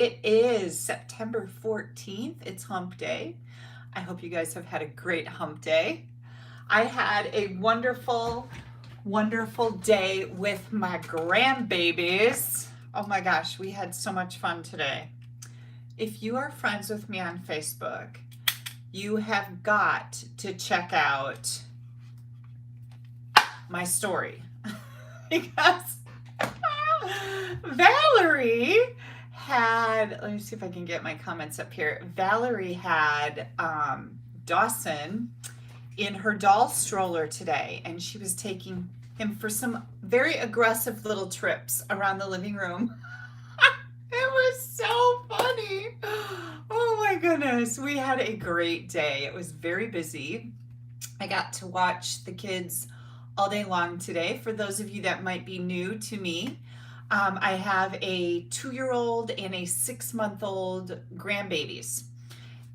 It is September 14th. It's hump day. I hope you guys have had a great hump day. I had a wonderful, wonderful day with my grandbabies. Oh my gosh, we had so much fun today. If you are friends with me on Facebook, you have got to check out my story because Valerie had, let me see if I can get my comments up here. Valerie had Dawson in her doll stroller today, and she was taking him for some very aggressive little trips around the living room. It was so funny. Oh my goodness. We had a great day. It was very busy. I got to watch the kids all day long today. For those of you that might be new to me, I have a 2-year-old and a 6-month-old grandbabies.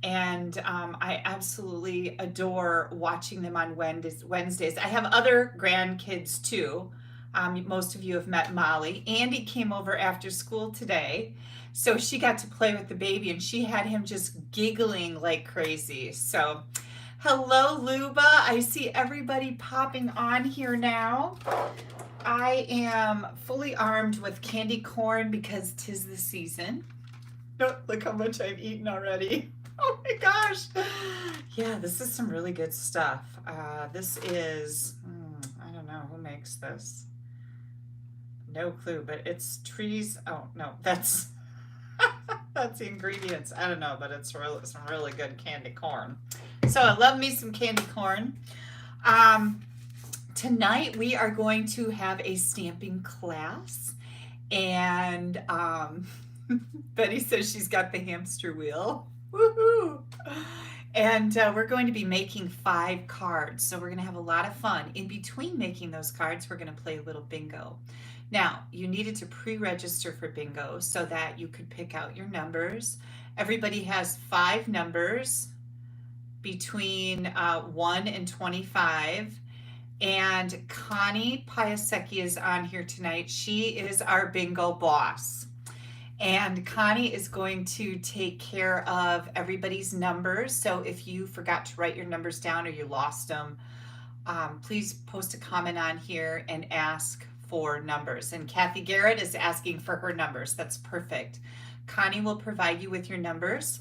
And I absolutely adore watching them on Wednesdays. I have other grandkids too. Most of you have met Molly. Andy came over after school today, so she got to play with the baby, and she had him just giggling like crazy. So, hello, Luba. I see everybody popping on here now. I am fully armed with candy corn because 'tis the season. Oh, look how much I've eaten already. Oh my gosh. Yeah, this is some really good stuff. This is, I don't know who makes this. No clue, but it's trees. Oh, no, that's that's the ingredients. I don't know, but it's some really good candy corn. So I love me some candy corn. Tonight we are going to have a stamping class, and Betty says she's got the hamster wheel. Woohoo! And we're going to be making 5 cards, so we're going to have a lot of fun. In between making those cards, we're going to play a little bingo. Now, you needed to pre-register for bingo so that you could pick out your numbers. Everybody has 5 numbers between 1 and 25. And Connie Piasecki is on here tonight. She is our bingo boss. And Connie is going to take care of everybody's numbers. So if you forgot to write your numbers down or you lost them, please post a comment on here and ask for numbers. And Kathy Garrett is asking for her numbers. That's perfect. Connie will provide you with your numbers.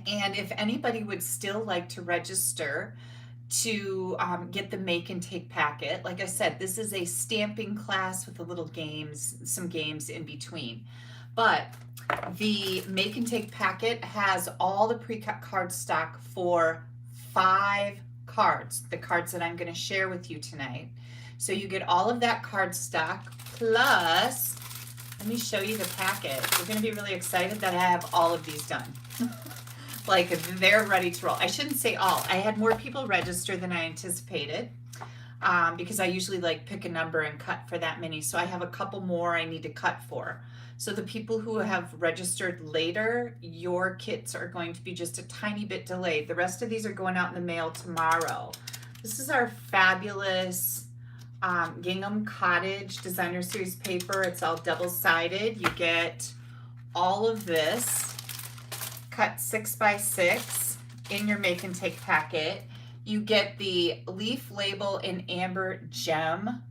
And if anybody would still like to register to get the make and take packet, like I said, this is a stamping class with a little games, some games in between. But the make and take packet has all the pre-cut card stock for 5 cards, the cards that I'm going to share with you tonight. So you get all of that card stock, plus, let me show you the packet. You're going to be really excited that I have all of these done. Like, they're ready to roll. I shouldn't say all. I had more people register than I anticipated because I usually like pick a number and cut for that many. So I have a couple more I need to cut for. So the people who have registered later, your kits are going to be just a tiny bit delayed. The rest of these are going out in the mail tomorrow. This is our fabulous Gingham Cottage Designer Series paper. It's all double-sided. You get all of this cut 6 by 6 in your make and take packet. You get the leaf label and amber gem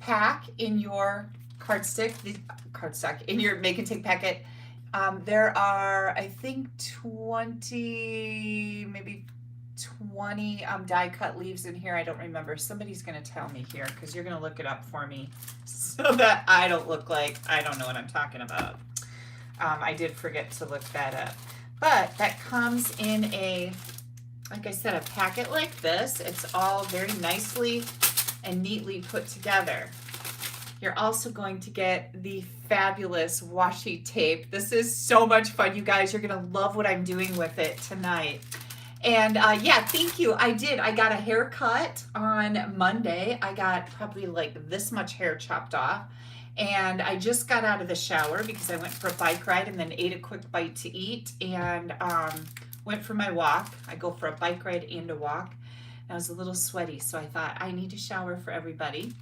pack in your cardstock in your make and take packet. There are, I think, 20, maybe 20 die cut leaves in here. I don't remember. Somebody's going to tell me here because you're going to look it up for me so that I don't look like I don't know what I'm talking about. I did forget to look that up. But that comes in a, like I said, a packet like this. It's all very nicely and neatly put together. You're also going to get the fabulous washi tape. This is so much fun, you guys. You're going to love what I'm doing with it tonight. And yeah, thank you. I did. I got a haircut on Monday. I got probably like this much hair chopped off. And I just got out of the shower because I went for a bike ride and then ate a quick bite to eat and went for my walk. I go for a bike ride and a walk. I was a little sweaty, so I thought I need to shower for everybody.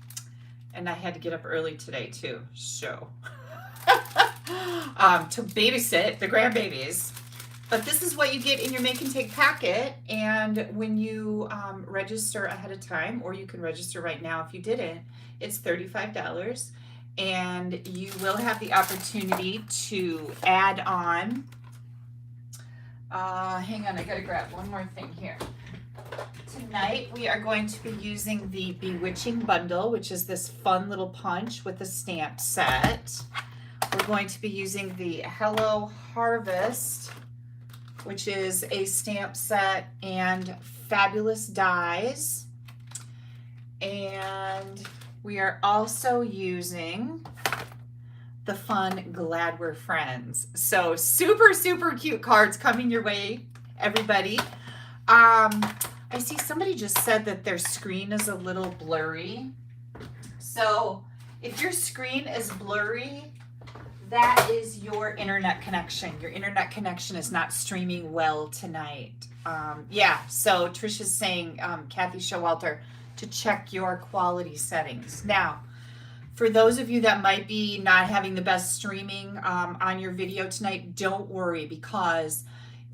And I had to get up early today too, so to babysit the grandbabies. But this is what you get in your make and take packet. And when you register ahead of time, or you can register right now if you didn't, it's $35. And you will have the opportunity to add on, hang on, I gotta grab one more thing here. Tonight we are going to be using the Bewitching Bundle, which is this fun little punch with a stamp set. We're going to be using the Hello Harvest, which is a stamp set and fabulous dies. And we are also using the fun Glad We're Friends. So super, super cute cards coming your way, everybody. I see somebody just said that their screen is a little blurry. So if your screen is blurry, that is your internet connection. Your internet connection is not streaming well tonight. Yeah, so Trisha's saying, Kathy Showalter, to check your quality settings. Now, for those of you that might be not having the best streaming on your video tonight, don't worry, because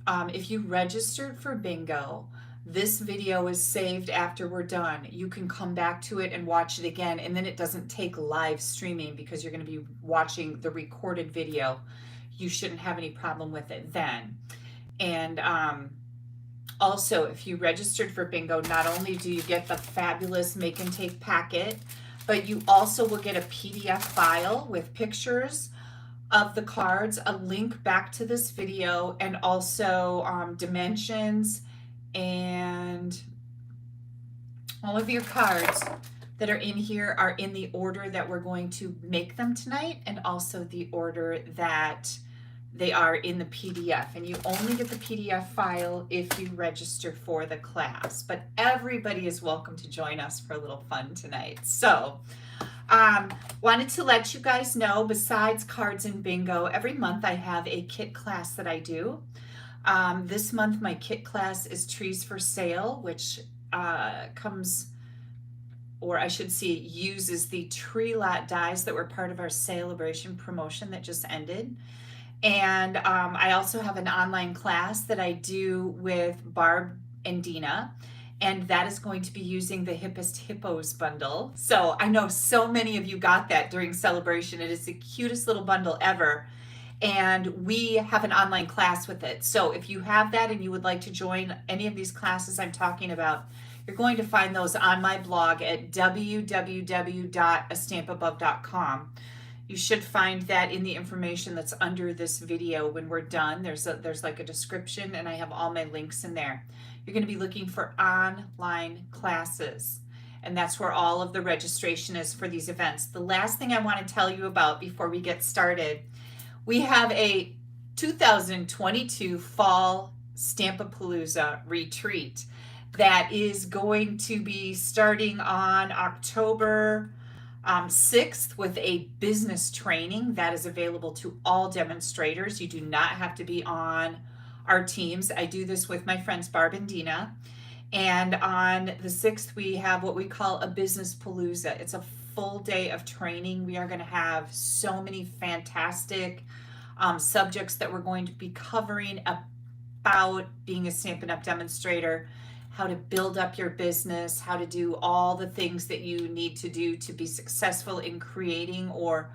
if you registered for bingo, this video is saved after we're done. You can come back to it and watch it again, and then it doesn't take live streaming because you're going to be watching the recorded video. You shouldn't have any problem with it then. And also, if you registered for bingo, not only do you get the fabulous make and take packet, but you also will get a PDF file with pictures of the cards, a link back to this video, and also dimensions and all of your cards that are in here are in the order that we're going to make them tonight, and also the order that they are in the PDF. And you only get the PDF file if you register for the class, but everybody is welcome to join us for a little fun tonight. So wanted to let you guys know, besides cards and bingo, every month I have a kit class that I do. This month my kit class is Trees for Sale, which comes, or I should say uses the tree lot dies that were part of our celebration promotion that just ended. And I also have an online class that I do with Barb and Dina, and that is going to be using the Hippest Hippos bundle. So I know so many of you got that during celebration. It is the cutest little bundle ever. And we have an online class with it. So if you have that and you would like to join any of these classes I'm talking about, you're going to find those on my blog at www.AStampAbove.com. You should find that in the information that's under this video when we're done. There's like a description, and I have all my links in there. You're going to be looking for online classes, and that's where all of the registration is for these events. The last thing I want to tell you about before we get started, we have a 2022 Fall Stampapalooza retreat that is going to be starting on October 6th with a business training that is available to all demonstrators. You do not have to be on our teams. I do this with my friends Barb and Dina. And on the 6th, we have what we call a business palooza. It's a full day of training. We are going to have so many fantastic subjects that we're going to be covering about being a Stampin' Up! Demonstrator, how to build up your business, how to do all the things that you need to do to be successful in creating or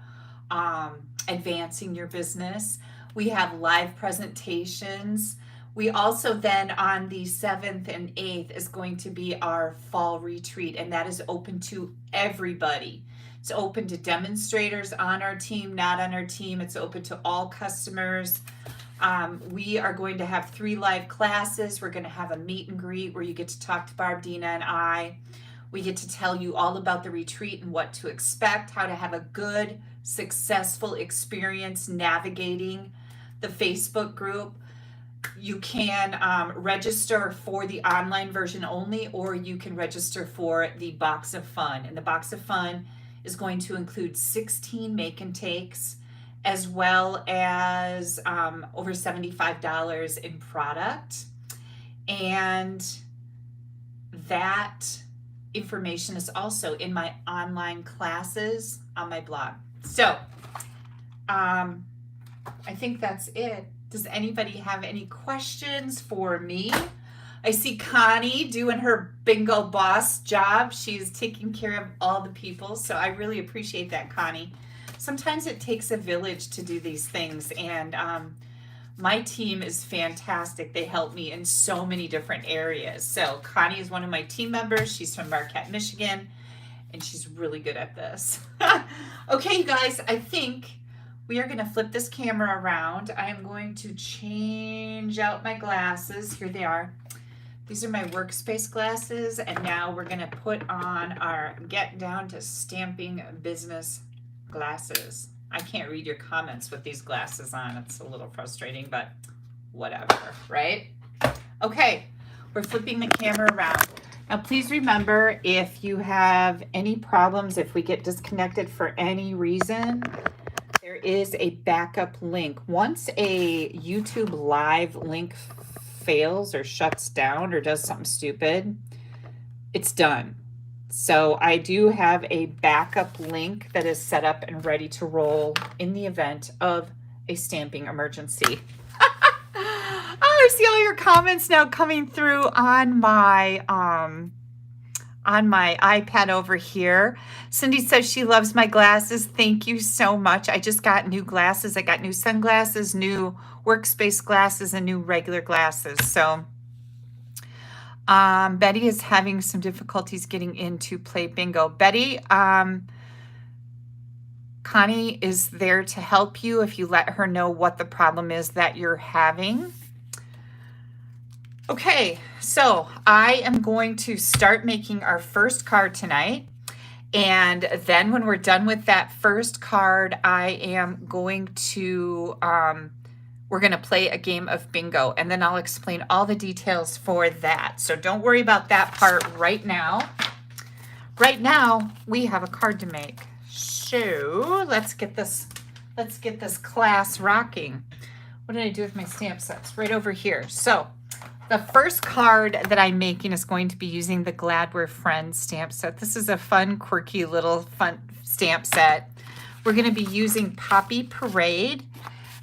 advancing your business. We have live presentations. We also then on the 7th and 8th is going to be our fall retreat, and that is open to everybody. It's open to demonstrators on our team, not on our team. It's open to all customers. We are going to have 3 live classes. We're going to have a meet and greet where you get to talk to Barb, Dina, and I. We get to tell you all about the retreat and what to expect, how to have a good, successful experience navigating the Facebook group. You can register for the online version only, or you can register for the Box of Fun. And the Box of Fun is going to include 16 make and takes, as well as over $75 in product. And that information is also in my online classes on my blog. So I think that's it. Does anybody have any questions for me? I see Connie doing her bingo boss job. She's taking care of all the people, so I really appreciate that, Connie. Sometimes it takes a village to do these things, and my team is fantastic. They help me in so many different areas. So Connie is one of my team members. She's from Marquette, Michigan, and she's really good at this. Okay, you guys, I think we are going to flip this camera around. I am going to change out my glasses. Here they are. These are my workspace glasses, and now we're going to put on our Get Down to Stamping business glasses. I can't read your comments with these glasses on. It's a little frustrating, but whatever, right? Okay, we're flipping the camera around. Now, please remember, if you have any problems, if we get disconnected for any reason, there is a backup link. Once a YouTube live link fails or shuts down or does something stupid, it's done. So I do have a backup link that is set up and ready to roll in the event of a stamping emergency. Oh, I see all your comments now coming through on my iPad over here. Cindy says she loves my glasses. Thank you so much. I just got new glasses. I got new sunglasses, new workspace glasses, and new regular glasses. So Betty is having some difficulties getting into play bingo. Betty, Connie is there to help you if you let her know what the problem is that you're having. Okay, so I am going to start making our first card tonight. And then when we're done with that first card, I am going to, we're going to play a game of bingo, and then I'll explain all the details for that. So don't worry about that part right now. Right now, we have a card to make. So let's get this class rocking. What did I do with my stamp sets? Right over here. So the first card that I'm making is going to be using the Glad We're Friends stamp set. This is a fun, quirky little fun stamp set. We're going to be using Poppy Parade.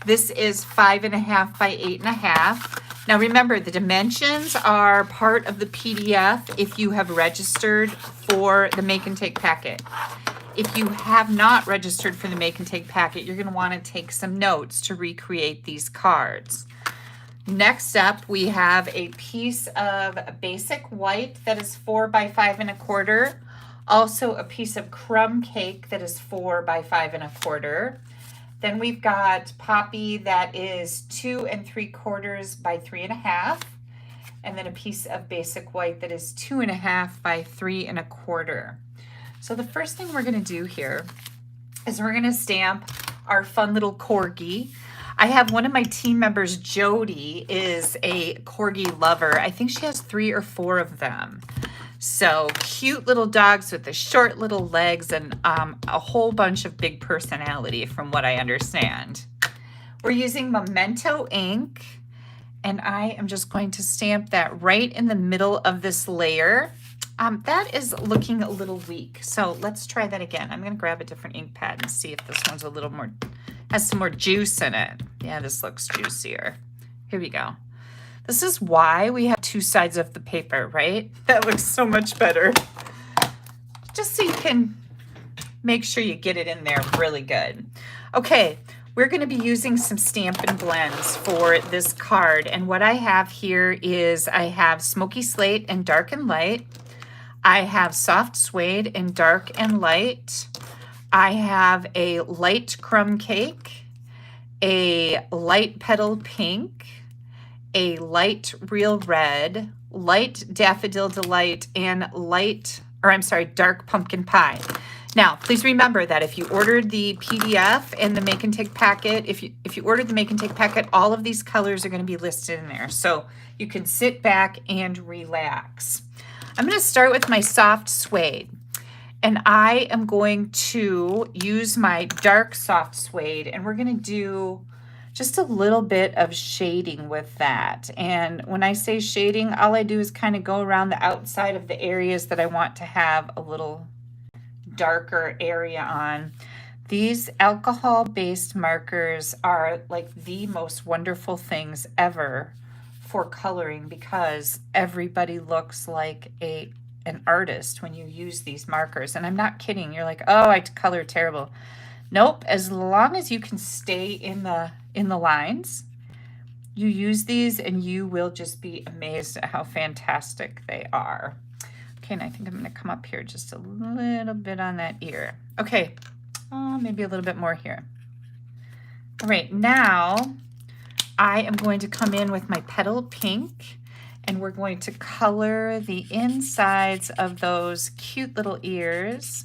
This is 5.5 by 8.5. Now remember, the dimensions are part of the PDF if you have registered for the Make and Take packet. If you have not registered for the Make and Take packet, you're going to want to take some notes to recreate these cards. Next up, we have a piece of basic white that is 4 by 5.25. Also a piece of crumb cake that is 4 by 5.25. Then we've got Poppy that is 2 3/4 by 3.5. And then a piece of basic white that is 2.5 by 3.25. So the first thing we're going to do here is we're going to stamp our fun little corgi. I have one of my team members, Jody, is a corgi lover. I think she has 3 or 4 of them. So cute little dogs with the short little legs and a whole bunch of big personality from what I understand. We're using Memento ink, and I am just going to stamp that right in the middle of this layer. That is looking a little weak, so let's try that again. I'm going to grab a different ink pad and see if this one's a little more, has some more juice in it. Yeah, this looks juicier. Here we go. This is why we have 2 sides of the paper, right? That looks so much better. Just so you can make sure you get it in there really good. Okay, we're going to be using some Stampin' Blends for this card. And what I have here is I have Smoky Slate and Dark and Light. I have Soft Suede in Dark and Light. I have a Light Crumb Cake, a Light Petal Pink, a Light Real Red, Light Daffodil Delight, and Dark Pumpkin Pie. Now, please remember that if you ordered the PDF and the Make and Take packet, if you ordered the Make and Take packet, all of these colors are going to be listed in there. So you can sit back and relax. I'm going to start with my Soft Suede. And I am going to use my dark Soft Suede, and we're going to do just a little bit of shading with that. And when I say shading, all I do is kind of go around the outside of the areas that I want to have a little darker area on. These alcohol-based markers are like the most wonderful things ever for coloring because everybody looks like an artist when you use these markers. And I'm not kidding. You're like, oh, I color terrible. Nope. As long as you can stay in the lines, you use these and you will just be amazed at how fantastic they are. Okay, and I think I'm going to come up here just a little bit on that ear. Okay, maybe a little bit more here. All right, now I am going to come in with my petal pink and we're going to color the insides of those cute little ears.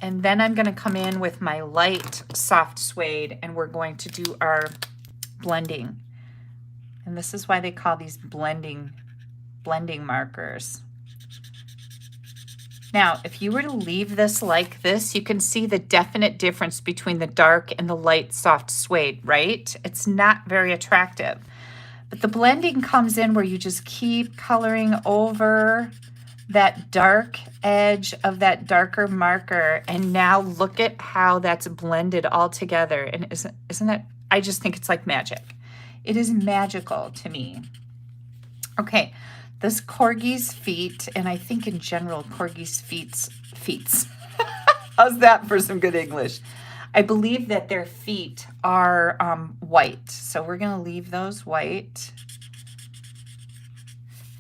And then I'm going to come in with my light soft suede and we're going to do our blending. And this is why they call these blending markers. Now, if you were to leave this like this, you can see the definite difference between the dark and the light soft suede, right? It's not very attractive. But the blending comes in where you just keep coloring over that dark edge of that darker marker. And now look at how that's blended all together. And isn't that, I just think it's like magic. It is magical to me. Okay, this corgi's feet, and I think in general, corgi's feet. How's that for some good English? I believe that their feet are white. So we're gonna leave those white.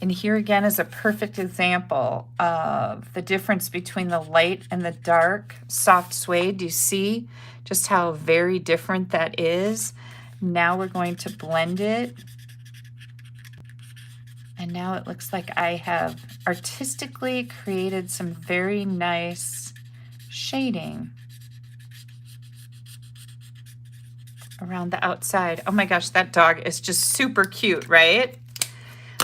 And here again is a perfect example of the difference between the light and the dark soft suede. Do you see just how very different that is? Now we're going to blend it. And now it looks like I have artistically created some very nice shading around the outside. Oh my gosh, that dog is just super cute, right?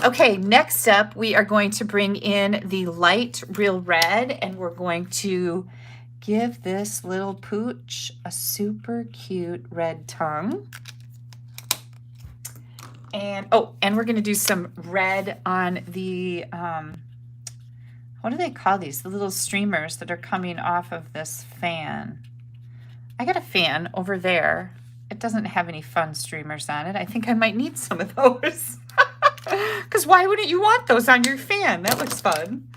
Okay, next up, we are going to bring in the light real red and we're going to give this little pooch a super cute red tongue. And, oh, and we're going to do some red on the, what do they call these? The little streamers that are coming off of this fan. I got a fan over there. It doesn't have any fun streamers on it. I think I might need some of those. Because why wouldn't you want those on your fan? That looks fun.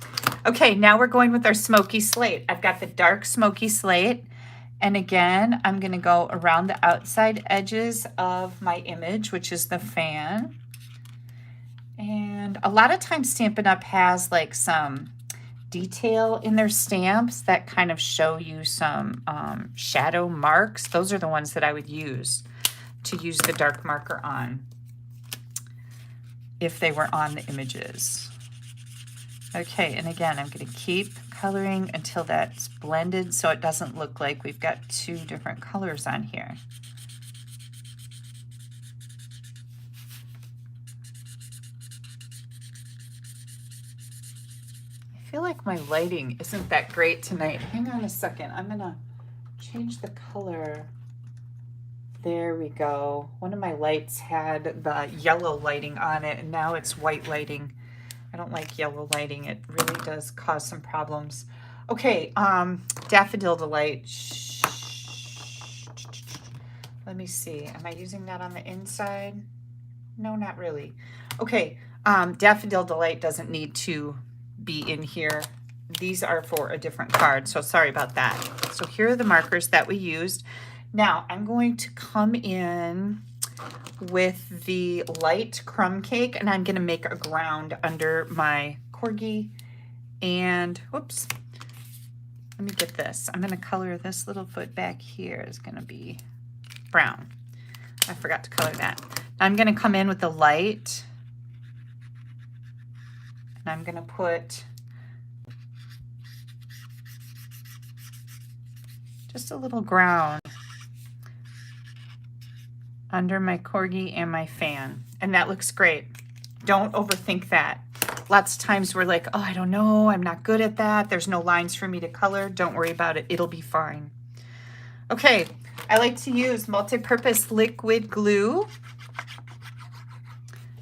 Okay, now we're going with our smoky slate. I've got the dark smoky slate. And again, I'm going to go around the outside edges of my image, which is the fan. And a lot of times Stampin' Up! Has like some detail in their stamps that kind of show you some shadow marks. Those are the ones that I would use to use the dark marker on if they were on the images. Okay, and again, I'm going to keep coloring until that's blended so it doesn't look like we've got two different colors on here. I feel like my lighting isn't that great tonight. Hang on a second. I'm going to change the color. There we go. One of my lights had the yellow lighting on it, and now it's white lighting. I don't like yellow lighting. It really does cause some problems. Okay, Daffodil Delight. Let me see. Am I using that on the inside? No, not really. Okay, Daffodil Delight doesn't need to be in here. These are for a different card, so sorry about that. So here are the markers that we used. Now I'm going to come in with the light crumb cake and I'm going to make a ground under my corgi. And whoops, let me get this. I'm going to color this little foot back here is going to be brown. I forgot to color that. I'm going to come in with the light and I'm going to put just a little ground under my corgi and my fan. And that looks great. Don't overthink that. Lots of times we're like, oh, I don't know, I'm not good at that. There's no lines for me to color. Don't worry about it. It'll be fine. Okay, I like to use multi-purpose liquid glue.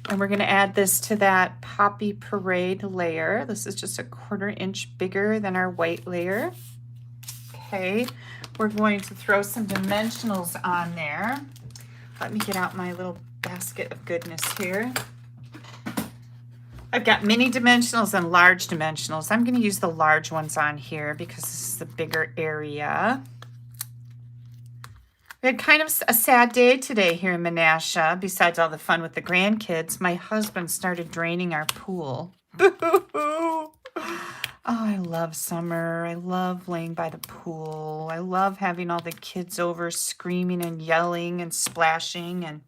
And we're gonna add this to that Poppy Parade layer. This is just a 1/4 inch bigger than our white layer. Okay, we're going to throw some dimensionals on there. Let me get out my little basket of goodness here. I've got mini dimensionals and large dimensionals. I'm going to use the large ones on here because this is the bigger area. We had kind of a sad day today here in Menasha. Besides all the fun with the grandkids, my husband started draining our pool. Oh, I love summer. I love laying by the pool. I love having all the kids over screaming and yelling and splashing, and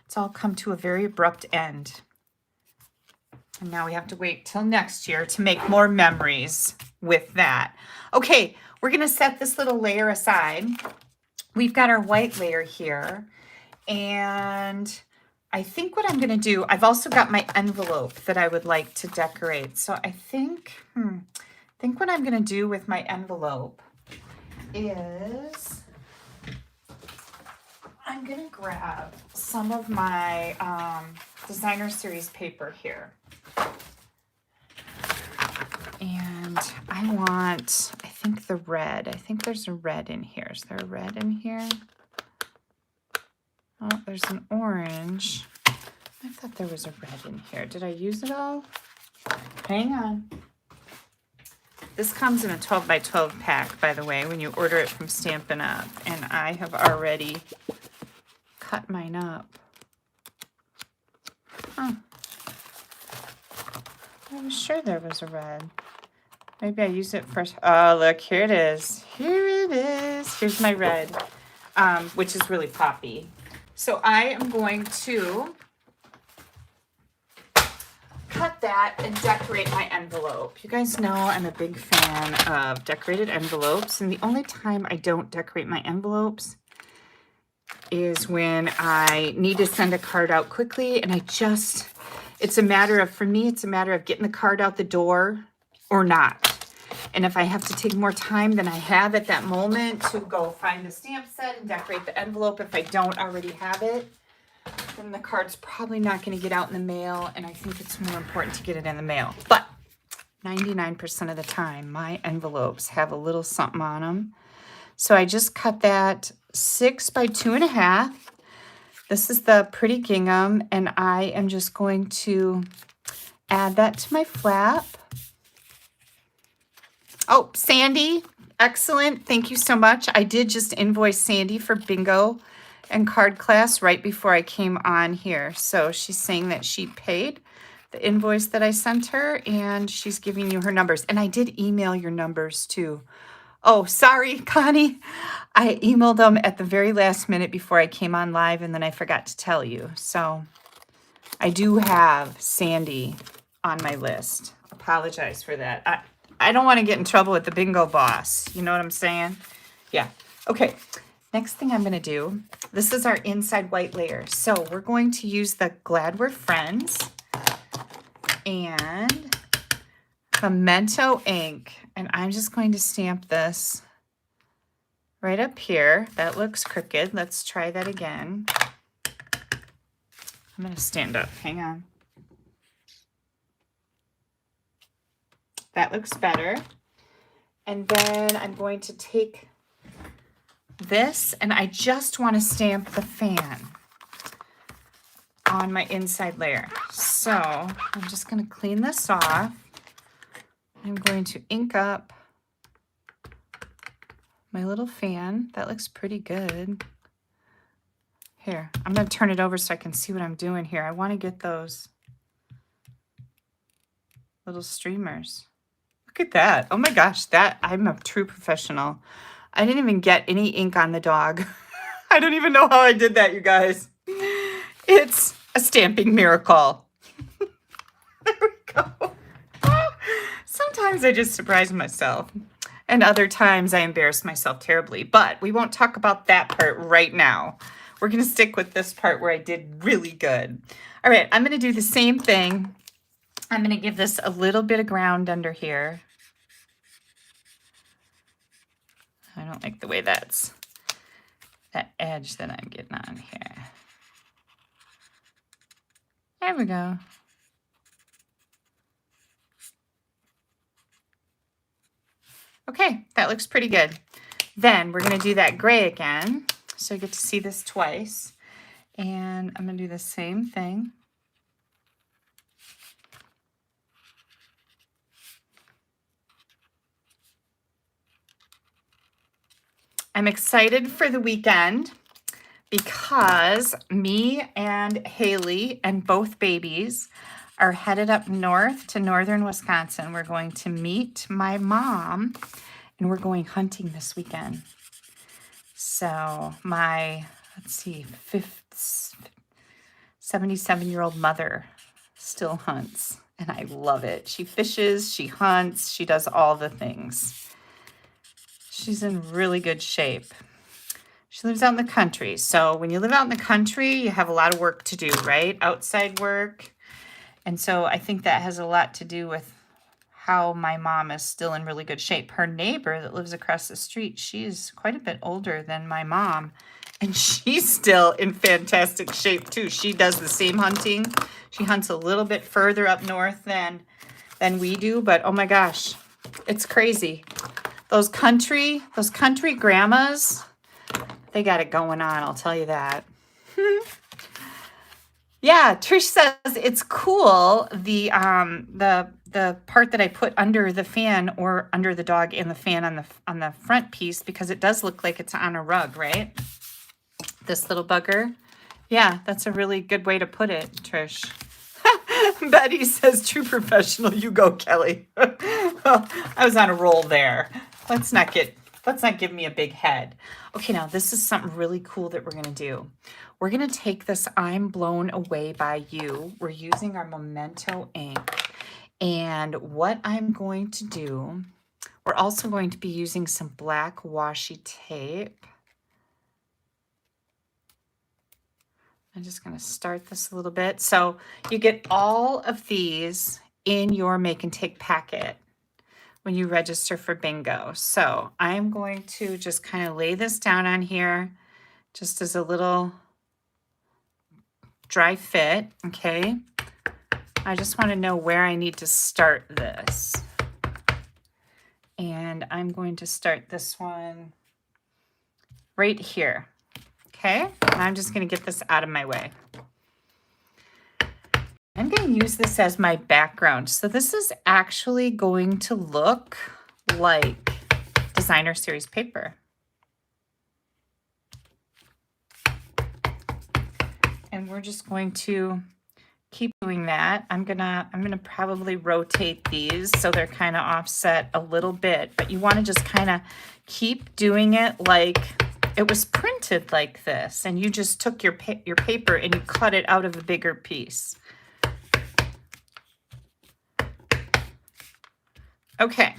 it's all come to a very abrupt end. And now we have to wait till next year to make more memories with that. Okay, we're going to set this little layer aside. We've got our white layer here. And I think what I'm going to do, I've also got my envelope that I would like to decorate. So I think what I'm going to do with my envelope is I'm going to grab some of my designer series paper here. And I think the red. I think there's a red in here. Is there a red in here? Oh, there's an orange. I thought there was a red in here. Did I use it all? Hang on. This comes in a 12 by 12 pack, by the way, when you order it from AStampAbove. And I have already cut mine up. Huh. I was sure there was a red. Maybe I used it first. Oh, look, here it is. Here it is. Here's my red, which is really poppy. So I am going to cut that and decorate my envelope. You guys know I'm a big fan of decorated envelopes, and the only time I don't decorate my envelopes is when I need to send a card out quickly, and it's a matter of, for me, it's a matter of getting the card out the door or not. And if I have to take more time than I have at that moment to go find the stamp set and decorate the envelope, if I don't already have it, then the card's probably not going to get out in the mail, and I think it's more important to get it in the mail. But 99% of the time, my envelopes have a little something on them. So I just cut that 6 by 2.5. This is the pretty gingham, and I am just going to add that to my flap. Oh, Sandy, excellent. Thank you so much. I did just invoice Sandy for bingo and card class right before I came on here. So she's saying that she paid the invoice that I sent her, and she's giving you her numbers. And I did email your numbers too. Oh, sorry, Connie. I emailed them at the very last minute before I came on live, and then I forgot to tell you. So I do have Sandy on my list. Apologize for that. I don't want to get in trouble with the bingo boss. You know what I'm saying? Yeah. Okay. Next thing I'm going to do, this is our inside white layer. So we're going to use the Glad We're Friends and Memento ink. And I'm just going to stamp this right up here. That looks crooked. Let's try that again. I'm going to stand up. Hang on. That looks better. And then I'm going to take this, and I just want to stamp the fan on my inside layer. So I'm just going to clean this off. I'm going to ink up my little fan. That looks pretty good. Here, I'm going to turn it over so I can see what I'm doing here. I want to get those little streamers. Look at that. Oh my gosh, I'm a true professional. I didn't even get any ink on the dog. I don't even know how I did that, you guys. It's a stamping miracle. There we go. Sometimes I just surprise myself, and other times I embarrass myself terribly, but we won't talk about that part right now. We're going to stick with this part where I did really good. All right, I'm going to do the same thing. I'm going to give this a little bit of ground under here. I don't like the way that edge that I'm getting on here. There we go. Okay, that looks pretty good. Then we're going to do that gray again. So you get to see this twice. And I'm going to do the same thing. I'm excited for the weekend because me and Haley and both babies are headed up north to northern Wisconsin. We're going to meet my mom and we're going hunting this weekend. So my, let's see, 77-year-old mother still hunts and I love it. She fishes, she hunts, she does all the things. She's in really good shape. She lives out in the country. So when you live out in the country, you have a lot of work to do, right? Outside work. And so I think that has a lot to do with how my mom is still in really good shape. Her neighbor that lives across the street, she's quite a bit older than my mom. And she's still in fantastic shape too. She does the same hunting. She hunts a little bit further up north than we do. But oh my gosh, it's crazy. Those country grandmas, they got it going on, I'll tell you that. Yeah, Trish says it's cool, the part that I put under the fan or under the dog and the fan on the front piece, because it does look like it's on a rug, right? This little bugger. Yeah, that's a really good way to put it, Trish. Betty says, true professional, you go, Kelly. Well, I was on a roll there. Let's not give me a big head. Okay, now this is something really cool that we're going to do. We're going to take this I'm Blown Away by You. We're using our Memento ink. And what I'm going to do, we're also going to be using some black washi tape. I'm just going to start this a little bit. So you get all of these in your Make and Take packet when you register for bingo. So I'm going to just kind of lay this down on here just as a little dry fit, okay? I just want to know where I need to start this. And I'm going to start this one right here, okay? And I'm just going to get this out of my way. I'm going to use this as my background. So this is actually going to look like designer series paper. And we're just going to keep doing that. I'm gonna probably rotate these so they're kind of offset a little bit, but you want to just kind of keep doing it like it was printed like this, and you just took your paper and you cut it out of a bigger piece. Okay.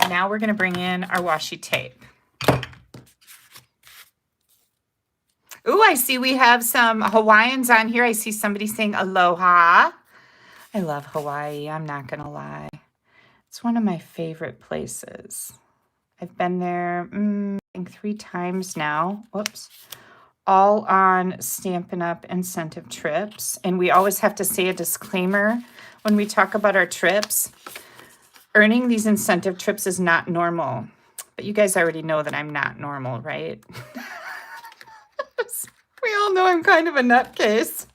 Now we're going to bring in our washi tape. Ooh, I see we have some Hawaiians on here. I see somebody saying aloha. I love Hawaii. I'm not going to lie. It's one of my favorite places. I've been there, I think 3 times now. Whoops. All on Stampin' Up! Incentive trips. And we always have to say a disclaimer when we talk about our trips. Earning these incentive trips is not normal. But you guys already know that I'm not normal, right? We all know I'm kind of a nutcase.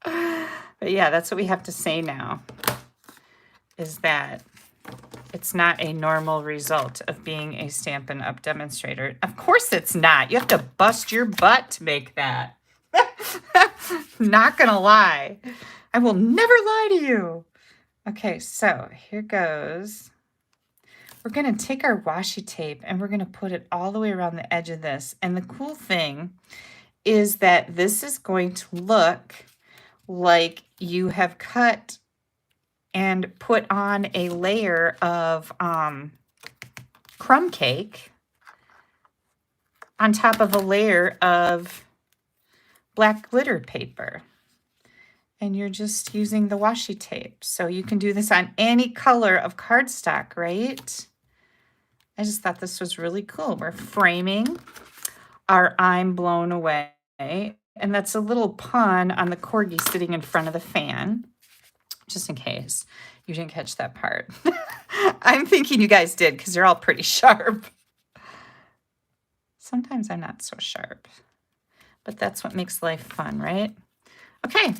But yeah, that's what we have to say now, is that it's not a normal result of being a Stampin' Up! Demonstrator. Of course it's not. You have to bust your butt to make that. Not gonna lie. I will never lie to you. Okay, so here goes. We're gonna take our washi tape and we're gonna put it all the way around the edge of this. And the cool thing is that this is going to look like you have cut and put on a layer of crumb cake on top of a layer of black glitter paper. And you're just using the washi tape. So you can do this on any color of cardstock, right? I just thought this was really cool. We're framing our I'm Blown Away. And that's a little pun on the corgi sitting in front of the fan. just in case you didn't catch that part. I'm thinking you guys did because you're all pretty sharp. Sometimes I'm not so sharp, but that's what makes life fun, right? Okay,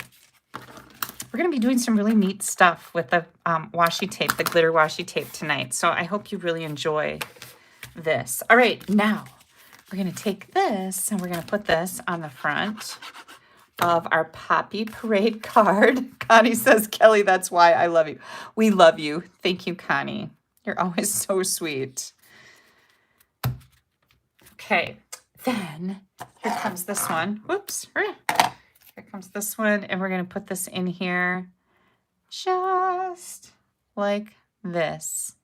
we're going to be doing some really neat stuff with the washi tape, the glitter washi tape tonight. So I hope you really enjoy this. All right, now we're going to take this and we're going to put this on the front of our Poppy Parade card. Connie says, Kelly, that's why I love you. We love you. Thank you, Connie. You're always so sweet. Okay, then here comes this one. Whoops. Here comes this one, and we're going to put this in here just like this.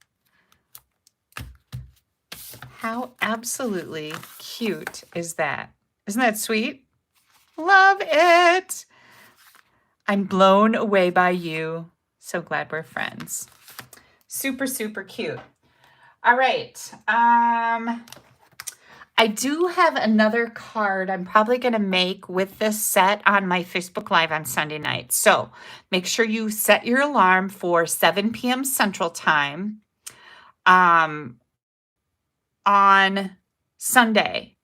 How absolutely cute is that? Isn't that sweet? Love it. I'm blown away by you. So glad we're friends. Super, super cute. All right. I do have another card I'm probably going to make with this set on my Facebook Live on Sunday night. So make sure you set your alarm for 7 p.m. Central Time on Sunday.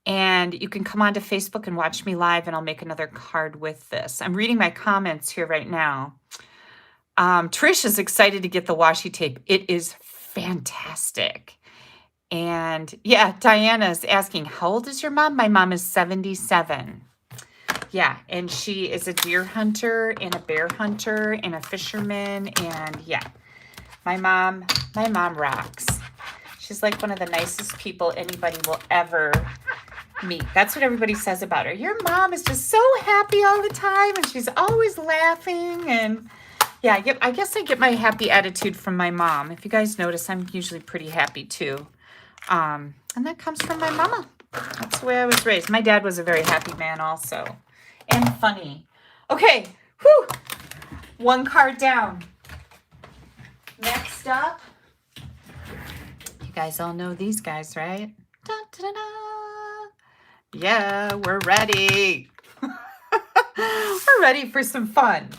And you can come onto Facebook and watch me live, and I'll make another card with this. I'm reading my comments here right now. Trish is excited to get the washi tape. It is fantastic. And yeah, Diana is asking, how old is your mom? My mom is 77. Yeah, and she is a deer hunter and a bear hunter and a fisherman. And yeah, my mom rocks. She's like one of the nicest people anybody will ever meet. That's what everybody says about her. Your mom is just so happy all the time, and she's always laughing. And yeah, I guess I get my happy attitude from my mom. If you guys notice, I'm usually pretty happy too. And that comes from my mama. That's the way I was raised. My dad was a very happy man also. And funny. Okay, whew. One card down. Next up, you guys all know these guys, right? Da, da, da, da. Yeah, we're ready. We're ready for some fun.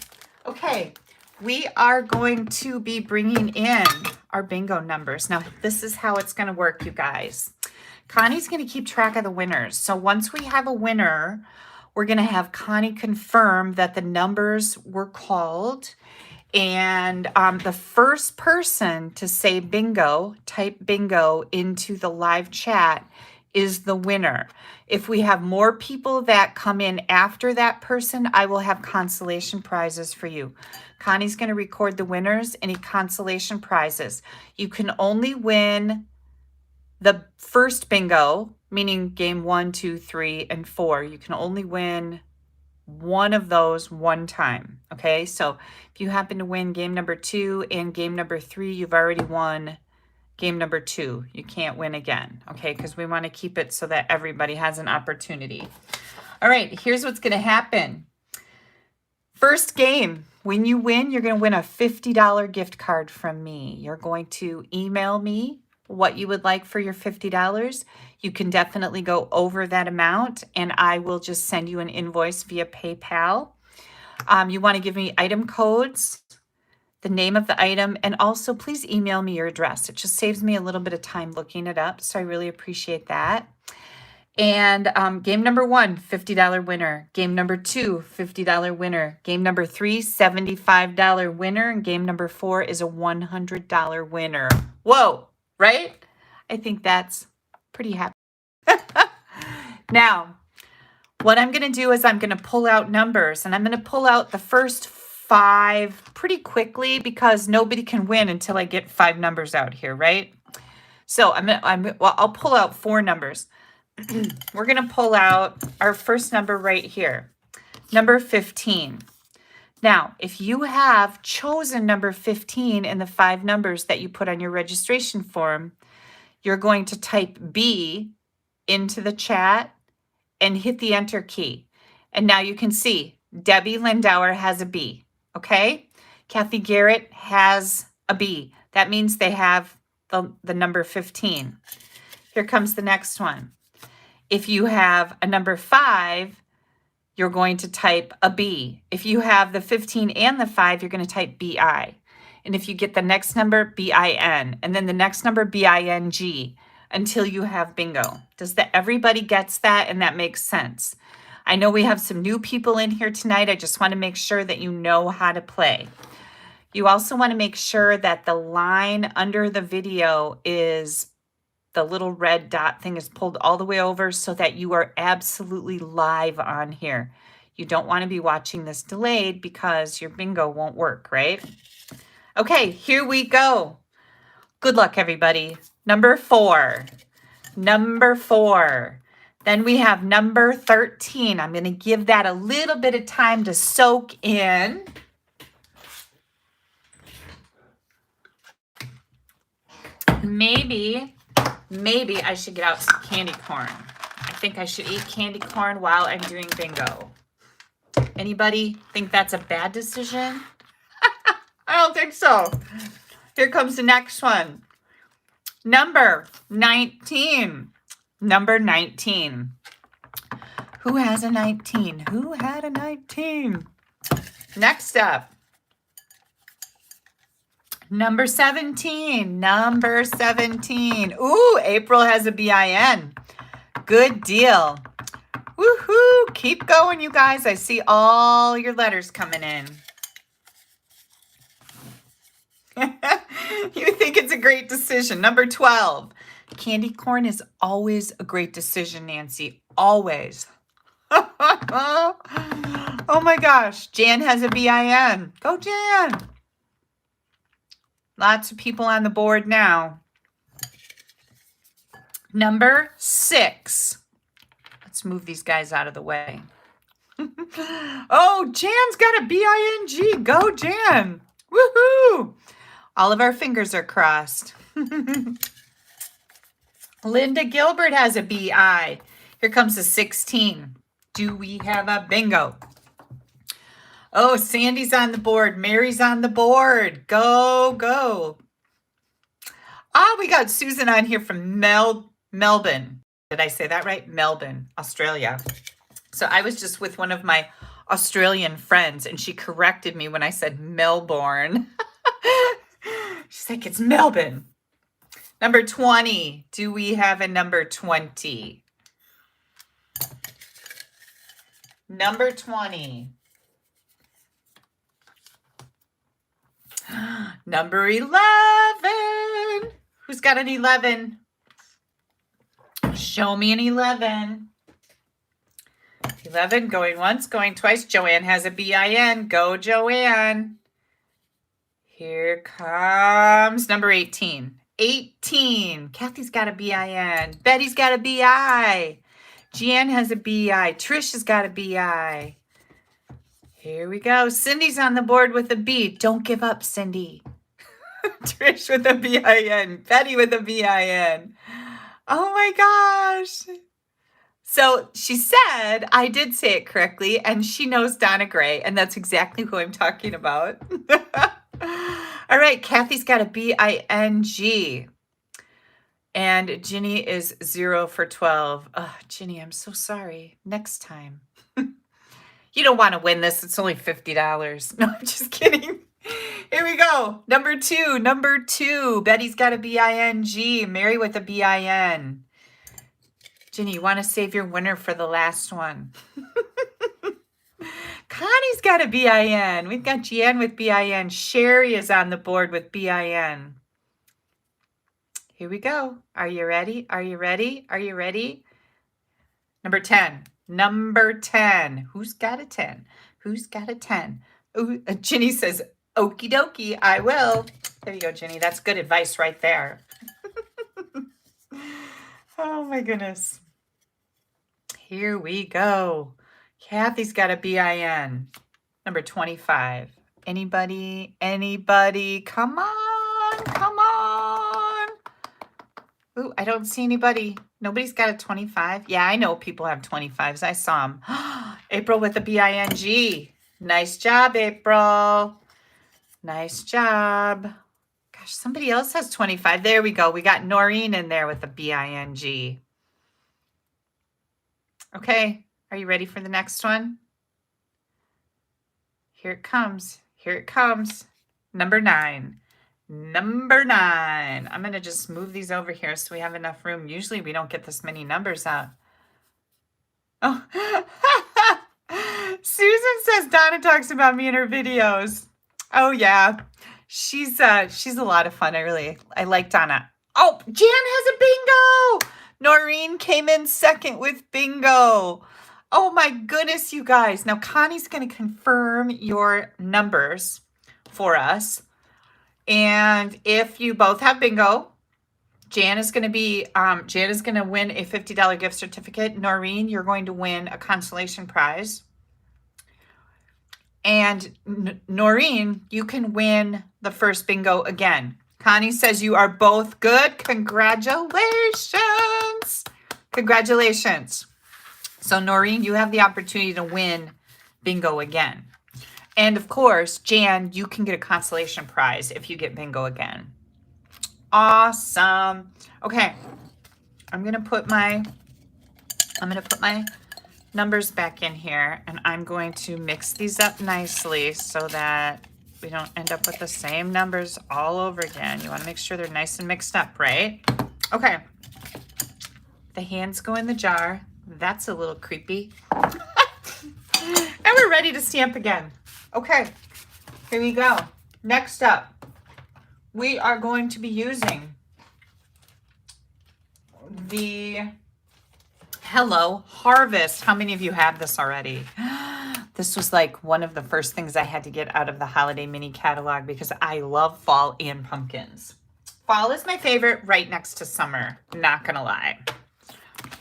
Okay, we are going to be bringing in our bingo numbers. Now, this is how it's going to work, you guys. Connie's going to keep track of the winners. So once we have a winner, we're going to have Connie confirm that the numbers were called. And the first person to say bingo, type bingo into the live chat, is the winner. If we have more people that come in after that person, I will have consolation prizes for you. Connie's going to record the winners, any consolation prizes. You can only win the first bingo, meaning game 1, 2, 3, and 4. You can only win one of those one time. Okay, so if you happen to win game number 2 and game number 3, you've already won game number 2. You can't win again, okay, because we want to keep it so that everybody has an opportunity. All right, here's what's going to happen. First game, when you win, you're going to win a $50 gift card from me. You're going to email me what you would like for your $50. You can definitely go over that amount, and I will just send you an invoice via PayPal. You want to give me item codes, the name of the item, and also please email me your address. It just saves me a little bit of time looking it up, so I really appreciate that. And game number 1, $50 winner. Game number 2, $50 winner. Game number 3, $75 winner. And game number 4 is a $100 winner. Whoa, right? I think that's pretty happy. Now, what I'm going to do is I'm going to pull out numbers, and I'm going to pull out the first 5 pretty quickly because nobody can win until I get 5 numbers out here, right? So I'll pull out 4 numbers. We're going to pull out our first number right here, number 15. Now, if you have chosen number 15 in the 5 numbers that you put on your registration form, you're going to type B into the chat and hit the enter key. And now you can see Debbie Lindauer has a B, okay? Kathy Garrett has a B. That means they have the number 15. Here comes the next one. If you have a number 5, you're going to type a B. If you have the 15 and the 5, you're going to type BI. And if you get the next number, BIN, and then the next number, BING, until you have bingo. Everybody gets that, and that makes sense? I know we have some new people in here tonight. I just want to make sure that you know how to play. You also want to make sure that the line under the video is the little red dot thing is pulled all the way over so that you are absolutely live on here. You don't want to be watching this delayed because your bingo won't work, right? Okay, here we go. Good luck, everybody. Number 4. Number 4. Then we have number 13. I'm going to give that a little bit of time to soak in. Maybe I should get out some candy corn. I think I should eat candy corn while I'm doing bingo. Anybody think that's a bad decision? I don't think so. Here comes the next one. Number 19. Number 19. Who has a 19? Who had a 19? Next up. Number 17. Number 17. Ooh, April has a BIN. Good deal. Woohoo! Keep going, you guys. I see all your letters coming in. You think it's a great decision. Number 12. Candy corn is always a great decision, Nancy. Always. Oh my gosh. Jan has a BIN. Go, Jan. Lots of people on the board now. Number 6. Let's move these guys out of the way. Oh, Jan's got a BING. Go, Jan. Woohoo! All of our fingers are crossed. Linda Gilbert has a BI. Here comes a 16. Do we have a bingo? Oh, Sandy's on the board. Mary's on the board. Go, go. Ah, we got Susan on here from Melbourne. Did I say that right? Melbourne, Australia. So I was just with one of my Australian friends, and she corrected me when I said Melbourne. She's like, it's Melbourne. Number 20. Do we have a number 20? Number 20. Number 11. Who's got an 11? Show me an 11. 11 going once, going twice. Joanne has a BIN. Go, Joanne. Here comes number 18. 18. Kathy's got a BIN. Betty's got a BI. Jan has a BI. Trish has got a BI. Here we go. Cindy's on the board with a B. Don't give up, Cindy. Trish with a BIN. Betty with a BIN. Oh my gosh. So she said, I did say it correctly, and she knows Donna Gray, and that's exactly who I'm talking about. All right, Kathy's got a BING. And Ginny is 0 for 12. Oh, Ginny, I'm so sorry. Next time. You don't want to win this. It's only $50. No, I'm just kidding. Here we go. Number 2. Number 2. Betty's got a BING. Mary with a BIN. Ginny, you want to save your winner for the last one. Connie's got a BIN. We've got Jan with BIN. Sherry is on the board with BIN. Here we go. Are you ready? Are you ready? Are you ready? Number 10. Number 10. Who's got a 10? Who's got a 10? Ooh, Ginny says, okie dokie, I will. There you go, Ginny. That's good advice right there. Oh, my goodness. Here we go. Kathy's got a BIN. Number 25. Anybody? Anybody? Come on. Come on. Ooh, I don't see anybody. Nobody's got a 25. Yeah, I know people have 25s. I saw them. April with a BING. Nice job, April. Nice job. Gosh, somebody else has 25. There we go. We got Noreen in there with a BING. Okay, are you ready for the next one? Here it comes. Here it comes. Number 9. Number 9. I'm going to just move these over here so we have enough room. Usually we don't get this many numbers out. Oh. Susan says Donna talks about me in her videos. Oh yeah. She's a lot of fun. I like Donna. Oh, Jan has a bingo. Noreen came in second with bingo. Oh my goodness, you guys. Now Connie's going to confirm your numbers for us. And if you both have bingo, Jan is going to win a $50 gift certificate. Noreen, you're going to win a consolation prize. And Noreen, you can win the first bingo again. Connie says you are both good. Congratulations. Congratulations. So Noreen, you have the opportunity to win bingo again. And of course, Jan, you can get a consolation prize if you get bingo again. Awesome. Okay. I'm going to put my numbers back in here, and I'm going to mix these up nicely so that we don't end up with the same numbers all over again. You want to make sure they're nice and mixed up, right? Okay. The hands go in the jar. That's a little creepy. And we're ready to stamp again. Okay, here we go. Next up, we are going to be using the Hello Harvest. How many of you have this already? This was like one of the first things I had to get out of the holiday mini catalog because I love fall and pumpkins. Fall is my favorite, right next to summer, not gonna lie.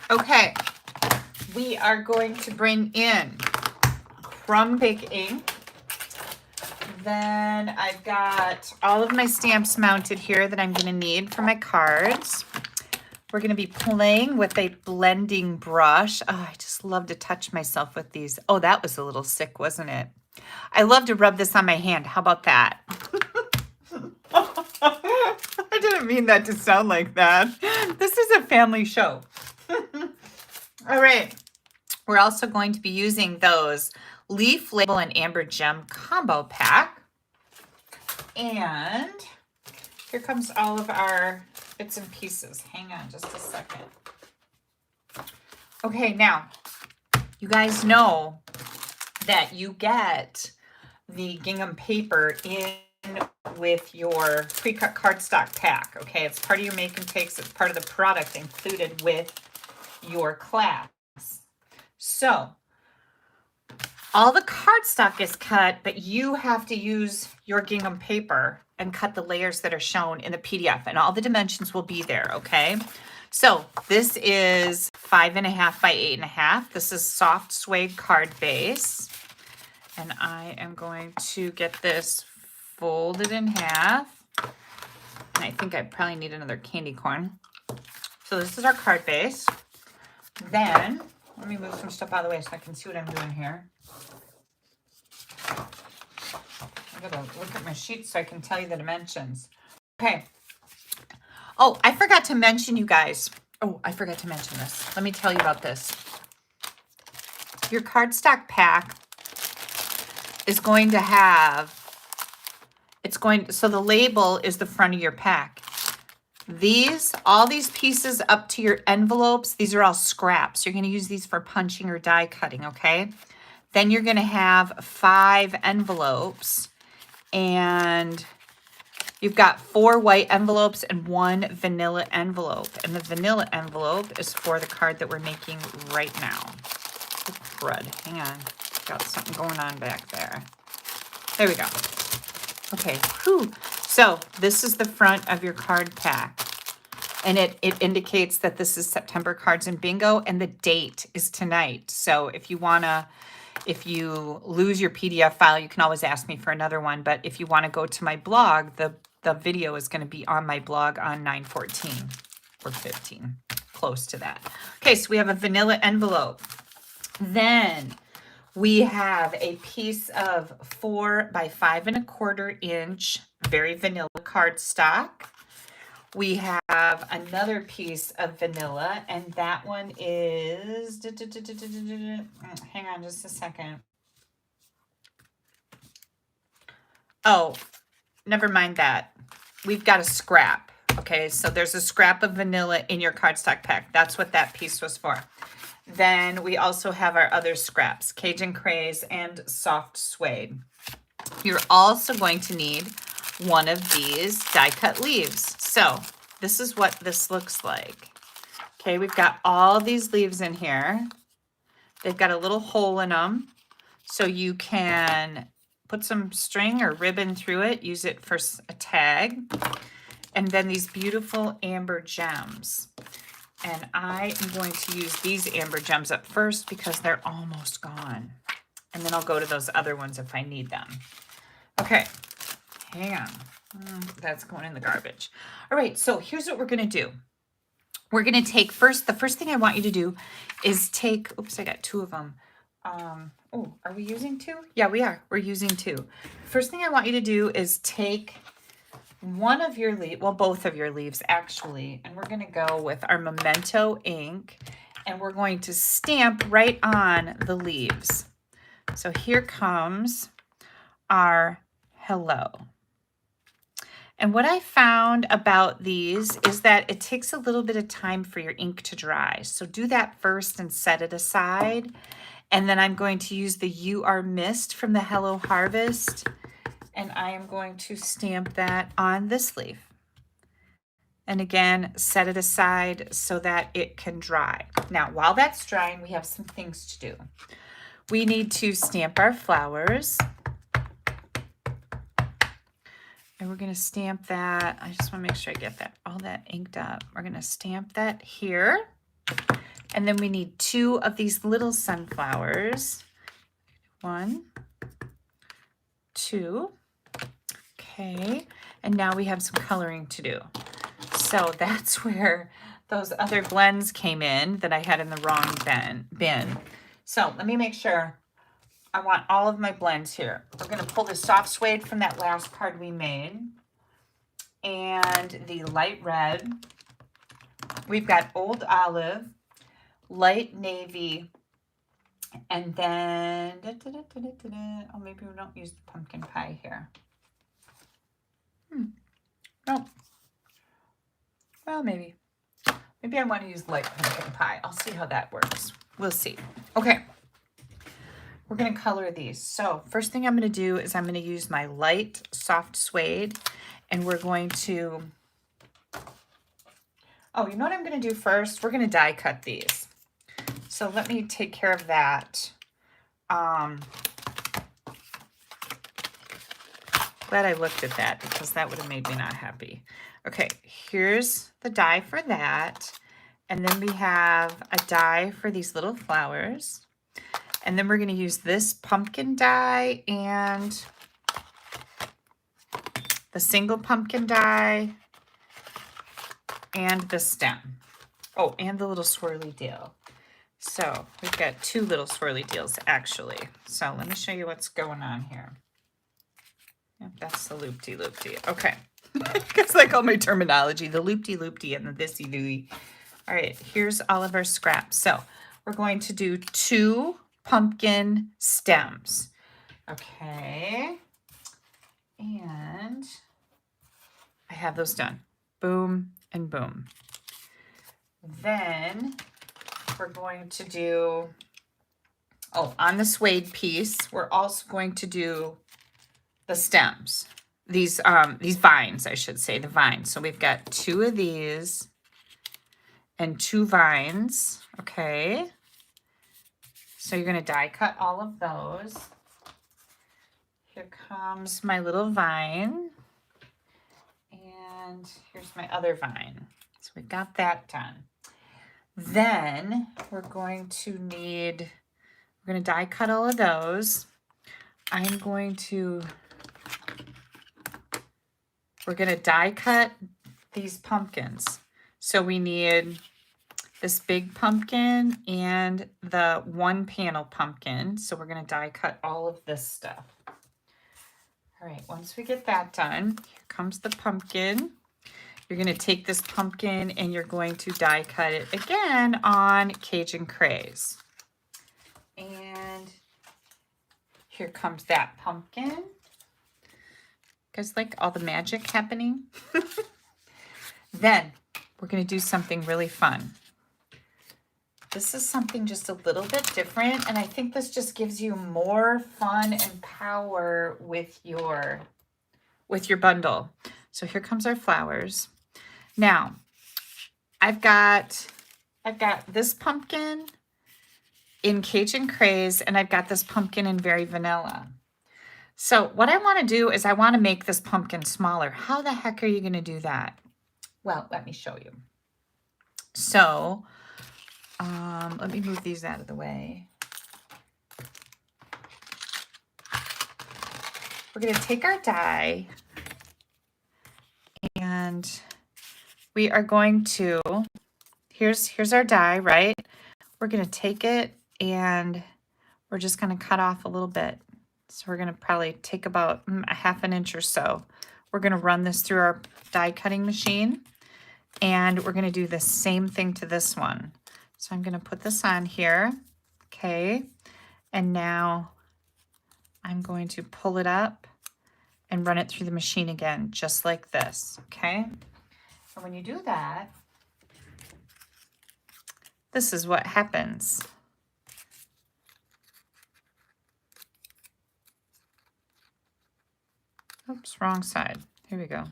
Okay, we are going to bring in Crumb Bake ink. Then I've got all of my stamps mounted here that I'm gonna need for my cards. We're going to be playing with a blending brush. Oh, I just love to touch myself with these. Oh, that was a little sick, wasn't it? I love to rub this on my hand. How about that? I didn't mean that to sound like that. This is a family show. All right. We're also going to be using those Leaf Label and Amber Gem combo pack. And here comes all of our bits and pieces. Hang on just a second. Okay, now, you guys know that you get the gingham paper in with your pre-cut cardstock pack, okay? It's part of your make and takes. It's part of the product included with your class. So, all the cardstock is cut, but you have to use your gingham paper and cut the layers that are shown in the PDF, and all the dimensions will be there, okay? So this is 5.5 by 8.5. This is soft suede card base. And I am going to get this folded in half. And I think I probably need another candy corn. So this is our card base. Then, let me move some stuff out of the way so I can see what I'm doing here. I gotta look at my sheet so I can tell you the dimensions. Okay. Oh, I forgot to mention, you guys. Oh, I forgot to mention this. Let me tell you about this. Your cardstock pack is going to have, so the label is the front of your pack. All these pieces up to your envelopes, these are all scraps. You're going to use these for punching or die cutting, okay? Then you're going to have 5 envelopes. And you've got 4 white envelopes and 1 vanilla envelope. And the vanilla envelope is for the card that we're making right now. Oh, crud. Hang on. Got something going on back there. There we go. Okay. Whew. So this is the front of your card pack. And it indicates that this is September Cards and Bingo, and the date is tonight. So if you lose your PDF file, you can always ask me for another one. But if you want to go to my blog, the video is going to be on my blog on 9/14 or 15, close to that. Okay, so we have a vanilla envelope. Then we have a piece of 4 by 5.25 inch, very vanilla cardstock. We have another piece of vanilla, and that one is, hang on just a second. Oh, never mind that. We've got a scrap. Okay, so there's a scrap of vanilla in your cardstock pack. That's what that piece was for. Then we also have our other scraps, Cajun Craze and soft suede. You're also going to need one of these die cut leaves. So this is what this looks like. Okay, we've got all these leaves in here. They've got a little hole in them, so you can put some string or ribbon through it, use it for a tag. And then these beautiful amber gems. And I am going to use these amber gems up first because they're almost gone. And then I'll go to those other ones if I need them. Okay, hang on. That's going in the garbage. All right, so here's what we're gonna do. We're gonna take the first thing I want you to do is take, oops, I got two of them. Oh, are we using two? Yeah, we are. We're using two. First thing I want you to do is take one of your leaves, well, both of your leaves actually, and we're going to go with our Memento ink, and we're going to stamp right on the leaves. So here comes our hello. And what I found about these is that it takes a little bit of time for your ink to dry. So do that first and set it aside. And then I'm going to use the You Are Mist from the Hello Harvest, and I am going to stamp that on this leaf. And again, set it aside so that it can dry. Now, while that's drying, we have some things to do. We need to stamp our flowers. And we're going to stamp that. I just want to make sure I get that all that inked up. We're going to stamp that here. And then we need two of these little sunflowers. 1, 2. Okay, and now we have some coloring to do. So that's where those other blends came in that I had in the wrong bin. So let me make sure I want all of my blends here. We're going to pull the soft suede from that last card we made, and the light red. We've got old olive, light navy, and then, oh, maybe we don't use the pumpkin pie here. Nope. Well, maybe I want to use light pumpkin pie. I'll see how that works. We'll see. Okay. We're going to color these. So first thing I'm going to do is I'm going to use my light soft suede, and we're going to, oh, you know what I'm going to do first? We're going to die cut these. So let me take care of that. Glad I looked at that because that would have made me not happy. Okay, here's the die for that. And then we have a die for these little flowers. And then we're going to use this pumpkin die and the single pumpkin die and the stem. Oh, and the little swirly deal. So we've got two little swirly deals actually. So let me show you what's going on here. Yep, that's the loop-de-loop-de. Okay. It's like all my terminology, the loop-de-loop-de and the thisy-dooey. All right, here's all of our scraps. So we're going to do 2 pumpkin stems. Okay. And I have those done. Boom and boom. Then we're going to do, oh, on the suede piece, we're also going to do the stems. These vines, I should say, the vines. So we've got 2 of these and 2 vines. Okay. So you're going to die cut all of those. Here comes my little vine. And here's my other vine. So we've got that done. Then we're going to die cut all of those. We're going to die cut these pumpkins. So we need this big pumpkin and the 1 panel pumpkin. So we're going to die cut all of this stuff. All right, once we get that done, here comes the pumpkin. You're going to take this pumpkin and you're going to die cut it again on Cajun Craze. And here comes that pumpkin. Guys like all the magic happening? Then we're going to do something really fun. This is something just a little bit different, and I think this just gives you more fun and power with your bundle. So here comes our flowers. Now, I've got this pumpkin in Cajun Craze, and I've got this pumpkin in Very Vanilla. So what I want to do is I want to make this pumpkin smaller. How the heck are you going to do that? Well, let me show you. So let me move these out of the way. We're going to take our die and we are going to, here's our die, right? We're going to take it and we're just going to cut off a little bit. So we're going to probably take about a ½ inch or so. We're going to run this through our die cutting machine and we're going to do the same thing to this one. So I'm going to put this on here. Okay. And now I'm going to pull it up and run it through the machine again, just like this. Okay. And when you do that, this is what happens. Oops, wrong side. Here we go.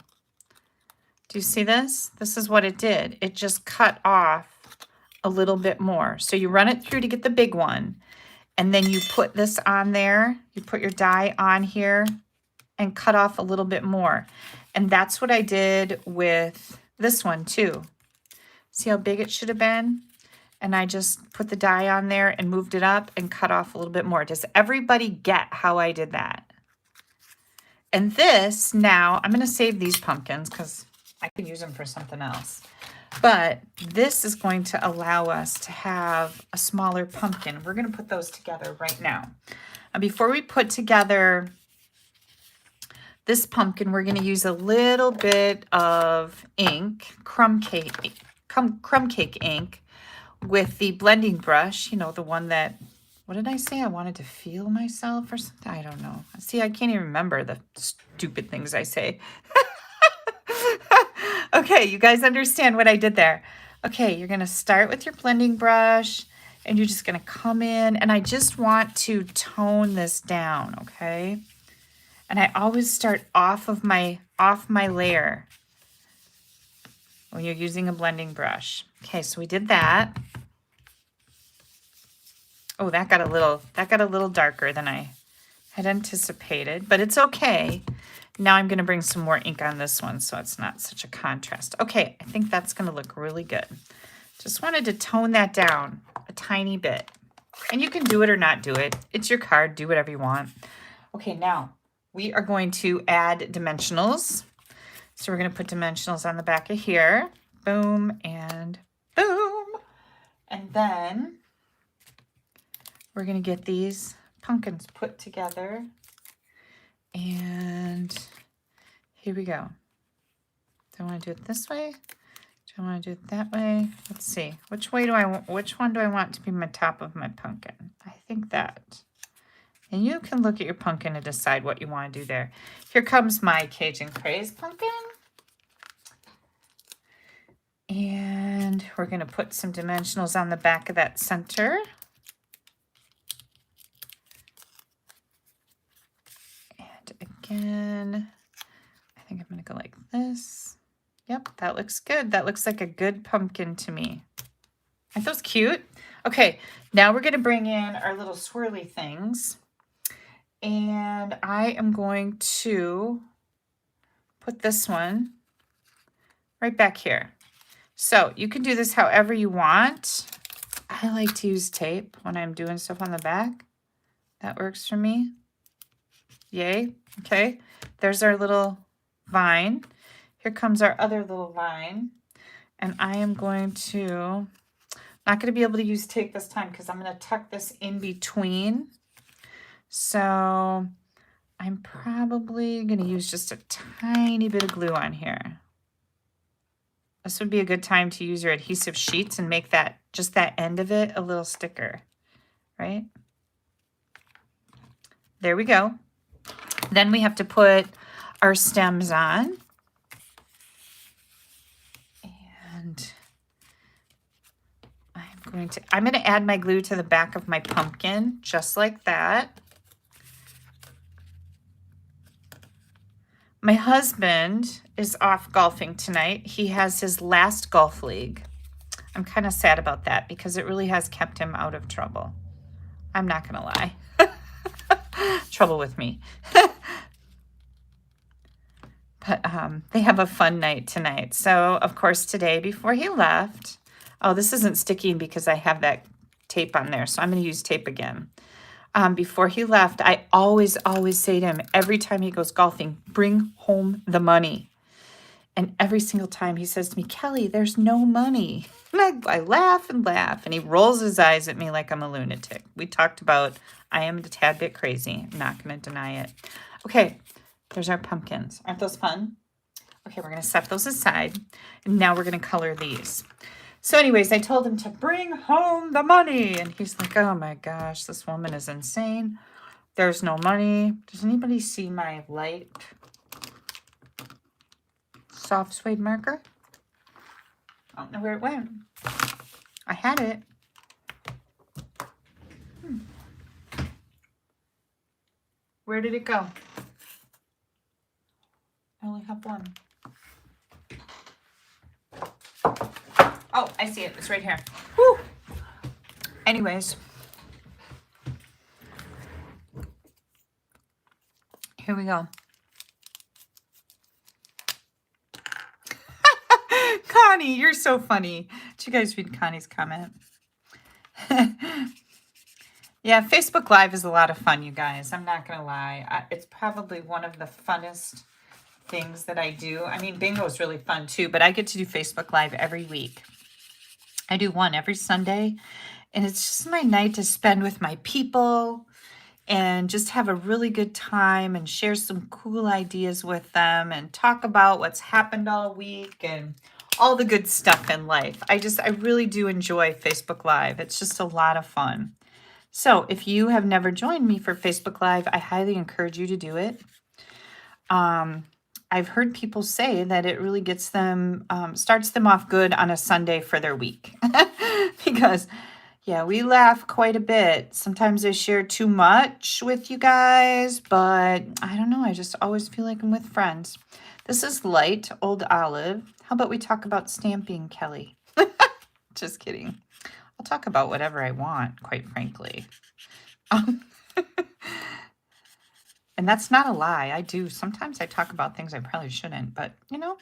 Do you see this? This is what it did. It just cut off a little bit more. So you run it through to get the big one, and then you put this on there. You put your die on here and cut off a little bit more. And that's what I did with this one too. See how big it should have been? And I just put the die on there and moved it up and cut off a little bit more. Does everybody get how I did that? And this, now, I'm going to save these pumpkins because I can use them for something else. But this is going to allow us to have a smaller pumpkin. We're going to put those together right now. And before we put together this pumpkin, we're going to use a little bit of ink, crumb cake ink, with the blending brush, you know, the one that, what did I say? I wanted to feel myself or something. I don't know. See, I can't even remember the stupid things I say. Okay, you guys understand what I did there. Okay, you're going to start with your blending brush and you're just going to come in, and I just want to tone this down, okay? And I always start off my layer when you're using a blending brush. Okay, so we did that. Oh, that got a little darker than I had anticipated, but it's okay. Now I'm going to bring some more ink on this one so it's not such a contrast. Okay, I think that's going to look really good. Just wanted to tone that down a tiny bit. And you can do it or not do it. It's your card. Do whatever you want. Okay, now we are going to add dimensionals. So we're going to put dimensionals on the back of here. Boom and boom. And then we're going to get these pumpkins put together. And here we go. Do I want to do it this way? Do I want to do it that way? Let's see. Which one do I want to be my top of my pumpkin? I think that. And you can look at your pumpkin and decide what you want to do there. Here comes my Cajun Craze pumpkin. And we're going to put some dimensionals on the back of that center. And I think I'm going to go like this. Yep, that looks good. That looks like a good pumpkin to me. Aren't those cute? Okay, now we're going to bring in our little swirly things. And I am going to put this one right back here. So you can do this however you want. I like to use tape when I'm doing stuff on the back. That works for me. Yay. Okay. There's our little vine. Here comes our other little vine. And I am going to, not going to be able to use tape this time because I'm going to tuck this in between. So I'm probably going to use just a tiny bit of glue on here. This would be a good time to use your adhesive sheets and make that, just that end of it, a little sticker, right? There we go. Then we have to put our stems on. And I'm going to add my glue to the back of my pumpkin, just like that. My husband is off golfing tonight. He has his last golf league. I'm kind of sad about that because it really has kept him out of trouble. I'm not going to lie. Trouble with me. But they have a fun night tonight. So, of course, today before he left, oh, this isn't sticking because I have that tape on there. So I'm going to use tape again. Before he left, I always say to him, every time he goes golfing, bring home the money. And every single time he says to me, Kelly, there's no money. And I laugh and laugh, and he rolls his eyes at me like I'm a lunatic. We talked about I am a tad bit crazy. I'm not going to deny it. Okay, there's our pumpkins. Aren't those fun? Okay, we're going to set those aside, and now we're going to color these. So anyways, I told him to bring home the money, and he's like, oh my gosh, this woman is insane. There's no money. Does anybody see my light soft suede marker? I don't know where it went. I had it. Where did it go? I only have one. Oh, I see it. It's right here. Woo! Anyways. Here we go. Connie, you're so funny. Did you guys read Connie's comment? Yeah, Facebook Live is a lot of fun, you guys. I'm not going to lie. It's probably one of the funnest things that I do. I mean, bingo is really fun too, but I get to do Facebook Live every week. I do one every Sunday, and it's just my night to spend with my people and just have a really good time and share some cool ideas with them and talk about what's happened all week and all the good stuff in life. I really do enjoy Facebook Live. It's just a lot of fun. So if you have never joined me for Facebook Live, I highly encourage you to do it. I've heard people say that it really gets them, starts them off good on a Sunday for their week. Because, yeah, we laugh quite a bit. Sometimes I share too much with you guys, but I don't know. I just always feel like I'm with friends. This is light old olive. How about we talk about stamping, Kelly? Just kidding. I'll talk about whatever I want, quite frankly. And that's not a lie. I do. Sometimes I talk about things I probably shouldn't, but, you know,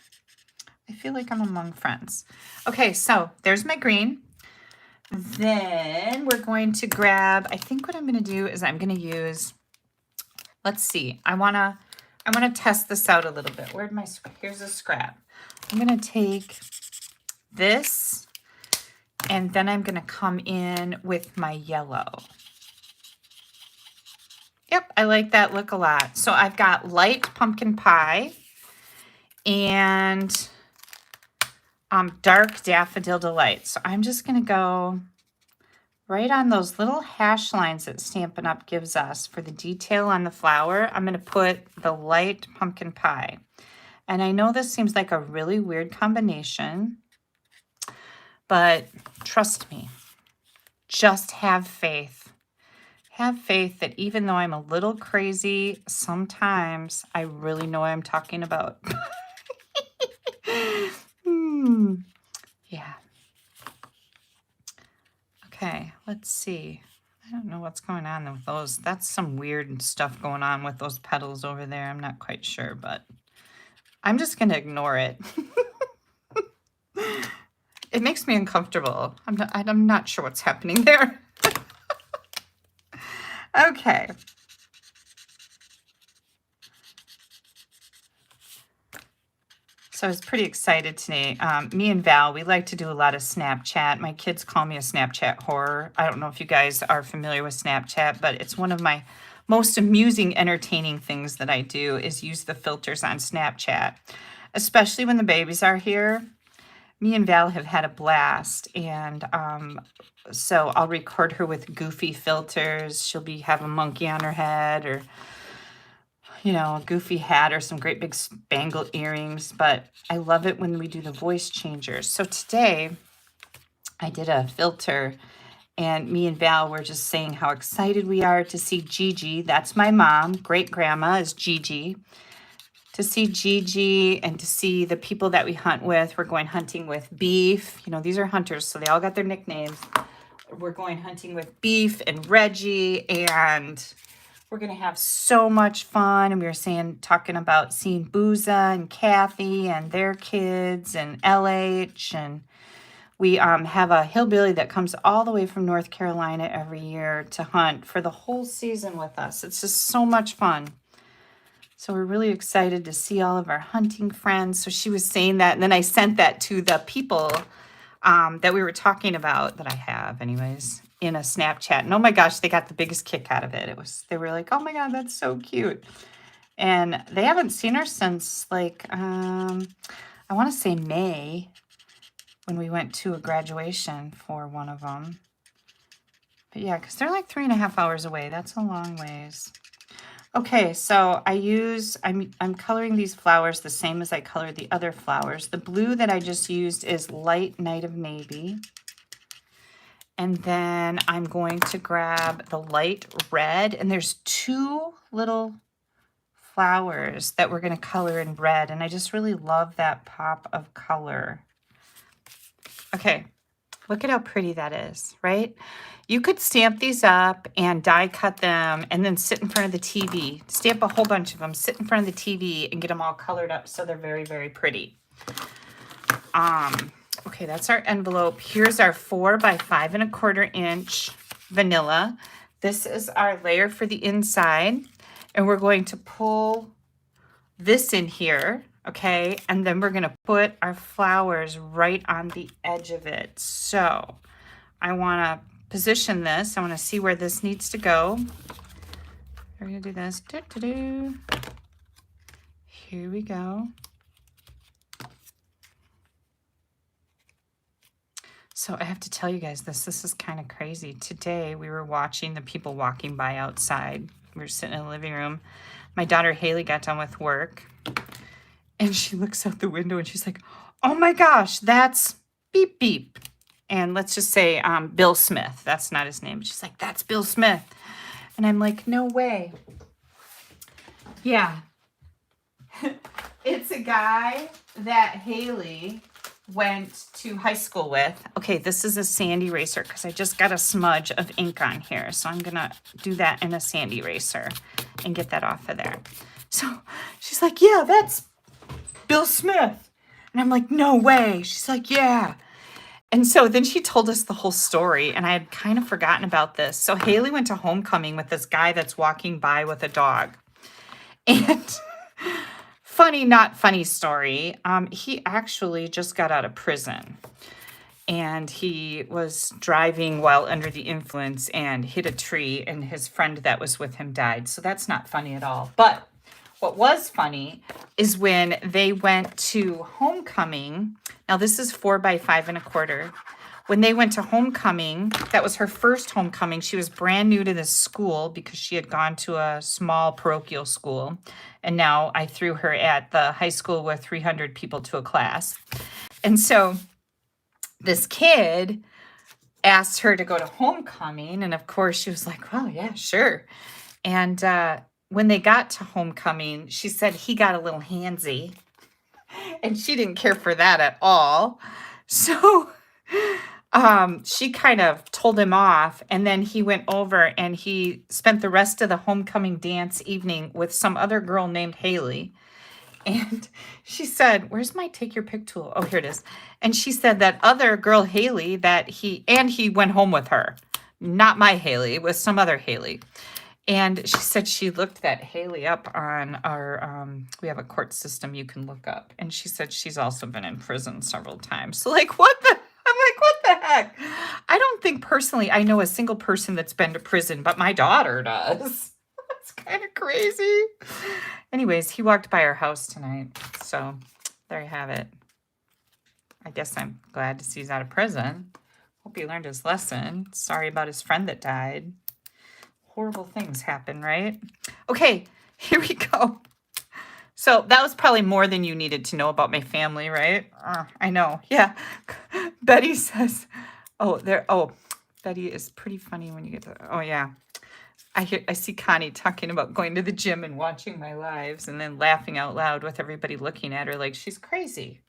I feel like I'm among friends. Okay, so there's my green. Then we're going to grab, I think what I'm going to do is I'm going to use, let's see, I want to test this out a little bit. Where'd my, here's a scrap. I'm going to take this, and then I'm going to come in with my yellow. Yep, I like that look a lot. So I've got light pumpkin pie and dark daffodil delight. So I'm just going to go right on those little hash lines that Stampin' Up! Gives us for the detail on the flower. I'm going to put the light pumpkin pie. And I know this seems like a really weird combination, but trust me, just have faith. Have faith that even though I'm a little crazy, sometimes I really know what I'm talking about. Yeah. Okay, let's see. I don't know what's going on with those. That's some weird stuff going on with those petals over there. I'm not quite sure, but I'm just going to ignore it. It makes me uncomfortable. I'm not sure what's happening there. Okay. So I was pretty excited today. Me and Val, we like to do a lot of Snapchat. My kids call me a Snapchat whore. I don't know if you guys are familiar with Snapchat, but it's one of my most amusing, entertaining things that I do is use the filters on Snapchat, especially when the babies are here. Me and Val have had a blast, and so I'll record her with goofy filters. She'll have a monkey on her head, or you know, a goofy hat or some great big spangle earrings, but I love it when we do the voice changers. So today I did a filter, and me and Val were just saying how excited we are to see Gigi. That's my mom. Great grandma is Gigi. To see Gigi and to see the people that we hunt with. We're going hunting with Beef. You know, these are hunters, so they all got their nicknames. We're going hunting with Beef and Reggie, and we're going to have so much fun. And we were talking about seeing Booza and Kathy and their kids and LH. And we have a hillbilly that comes all the way from North Carolina every year to hunt for the whole season with us. It's just so much fun. So we're really excited to see all of our hunting friends. So she was saying that, and then I sent that to the people that we were talking about, that I have anyways, in a Snapchat. And oh my gosh, they got the biggest kick out of it. They were like, oh my God, that's so cute. And they haven't seen her since like, I want to say May, when we went to a graduation for one of them. But yeah, because they're like 3.5 hours away. That's a long ways. Okay, so I'm coloring these flowers the same as I colored the other flowers. The blue that I just used is Light Night of Navy. And then I'm going to grab the light red, and there's 2 little flowers that we're going to color in red, and I just really love that pop of color. Okay, look at how pretty that is, right? You could stamp these up and die cut them and then sit in front of the TV. Stamp a whole bunch of them, sit in front of the TV and get them all colored up so they're very, very pretty. Okay, that's our envelope. Here's our 4 by 5.25 inch vanilla. This is our layer for the inside. And we're going to pull this in here, okay? And then we're gonna put our flowers right on the edge of it. So I wanna position this. I wanna see where this needs to go. We're gonna do this. Here we go. So I have to tell you guys this is kind of crazy. Today we were watching the people walking by outside. We were sitting in the living room. My daughter Haley got done with work and she looks out the window and she's like, oh my gosh, that's beep beep. And let's just say Bill Smith. That's not his name. She's like, that's Bill Smith. And I'm like, no way. Yeah. It's a guy that Haley went to high school with. Okay, this is a sand eraser because I just got a smudge of ink on here. So I'm going to do that in a sand eraser and get that off of there. So she's like, yeah, that's Bill Smith. And I'm like, no way. She's like, yeah. And so then she told us the whole story, and I had kind of forgotten about this. So Haley went to homecoming with this guy that's walking by with a dog. And funny, not funny story. He actually just got out of prison, and he was driving while under the influence and hit a tree, and his friend that was with him died. So that's not funny at all. But what was funny is when they went to homecoming. Now this is 4 by 5.25. When they went to homecoming, that was her first homecoming. She was brand new to this school because she had gone to a small parochial school. And now I threw her at the high school with 300 people to a class. And so this kid asked her to go to homecoming. And of course she was like, well, yeah, sure. And when they got to homecoming, she said he got a little handsy. And she didn't care for that at all. So she kind of told him off, and then he went over and he spent the rest of the homecoming dance evening with some other girl named Haley. And she said, where's my take your pick tool? Oh, here it is. And she said that other girl Haley he went home with her. Not my Haley, with some other Haley. And she said she looked that Haley up on our, we have a court system you can look up. And she said she's also been in prison several times. So like, I'm like, what the heck? I don't think personally I know a single person that's been to prison, but my daughter does. That's kind of crazy. Anyways, he walked by our house tonight. So there you have it. I guess I'm glad to see he's out of prison. Hope he learned his lesson. Sorry about his friend that died. Horrible things happen, right? Okay, Here we go. So that was probably more than you needed to know about my family, right? I know. Yeah. Betty says, Betty is pretty funny when you get to, oh yeah. I see Connie talking about going to the gym and watching my lives and then laughing out loud with everybody looking at her like she's crazy.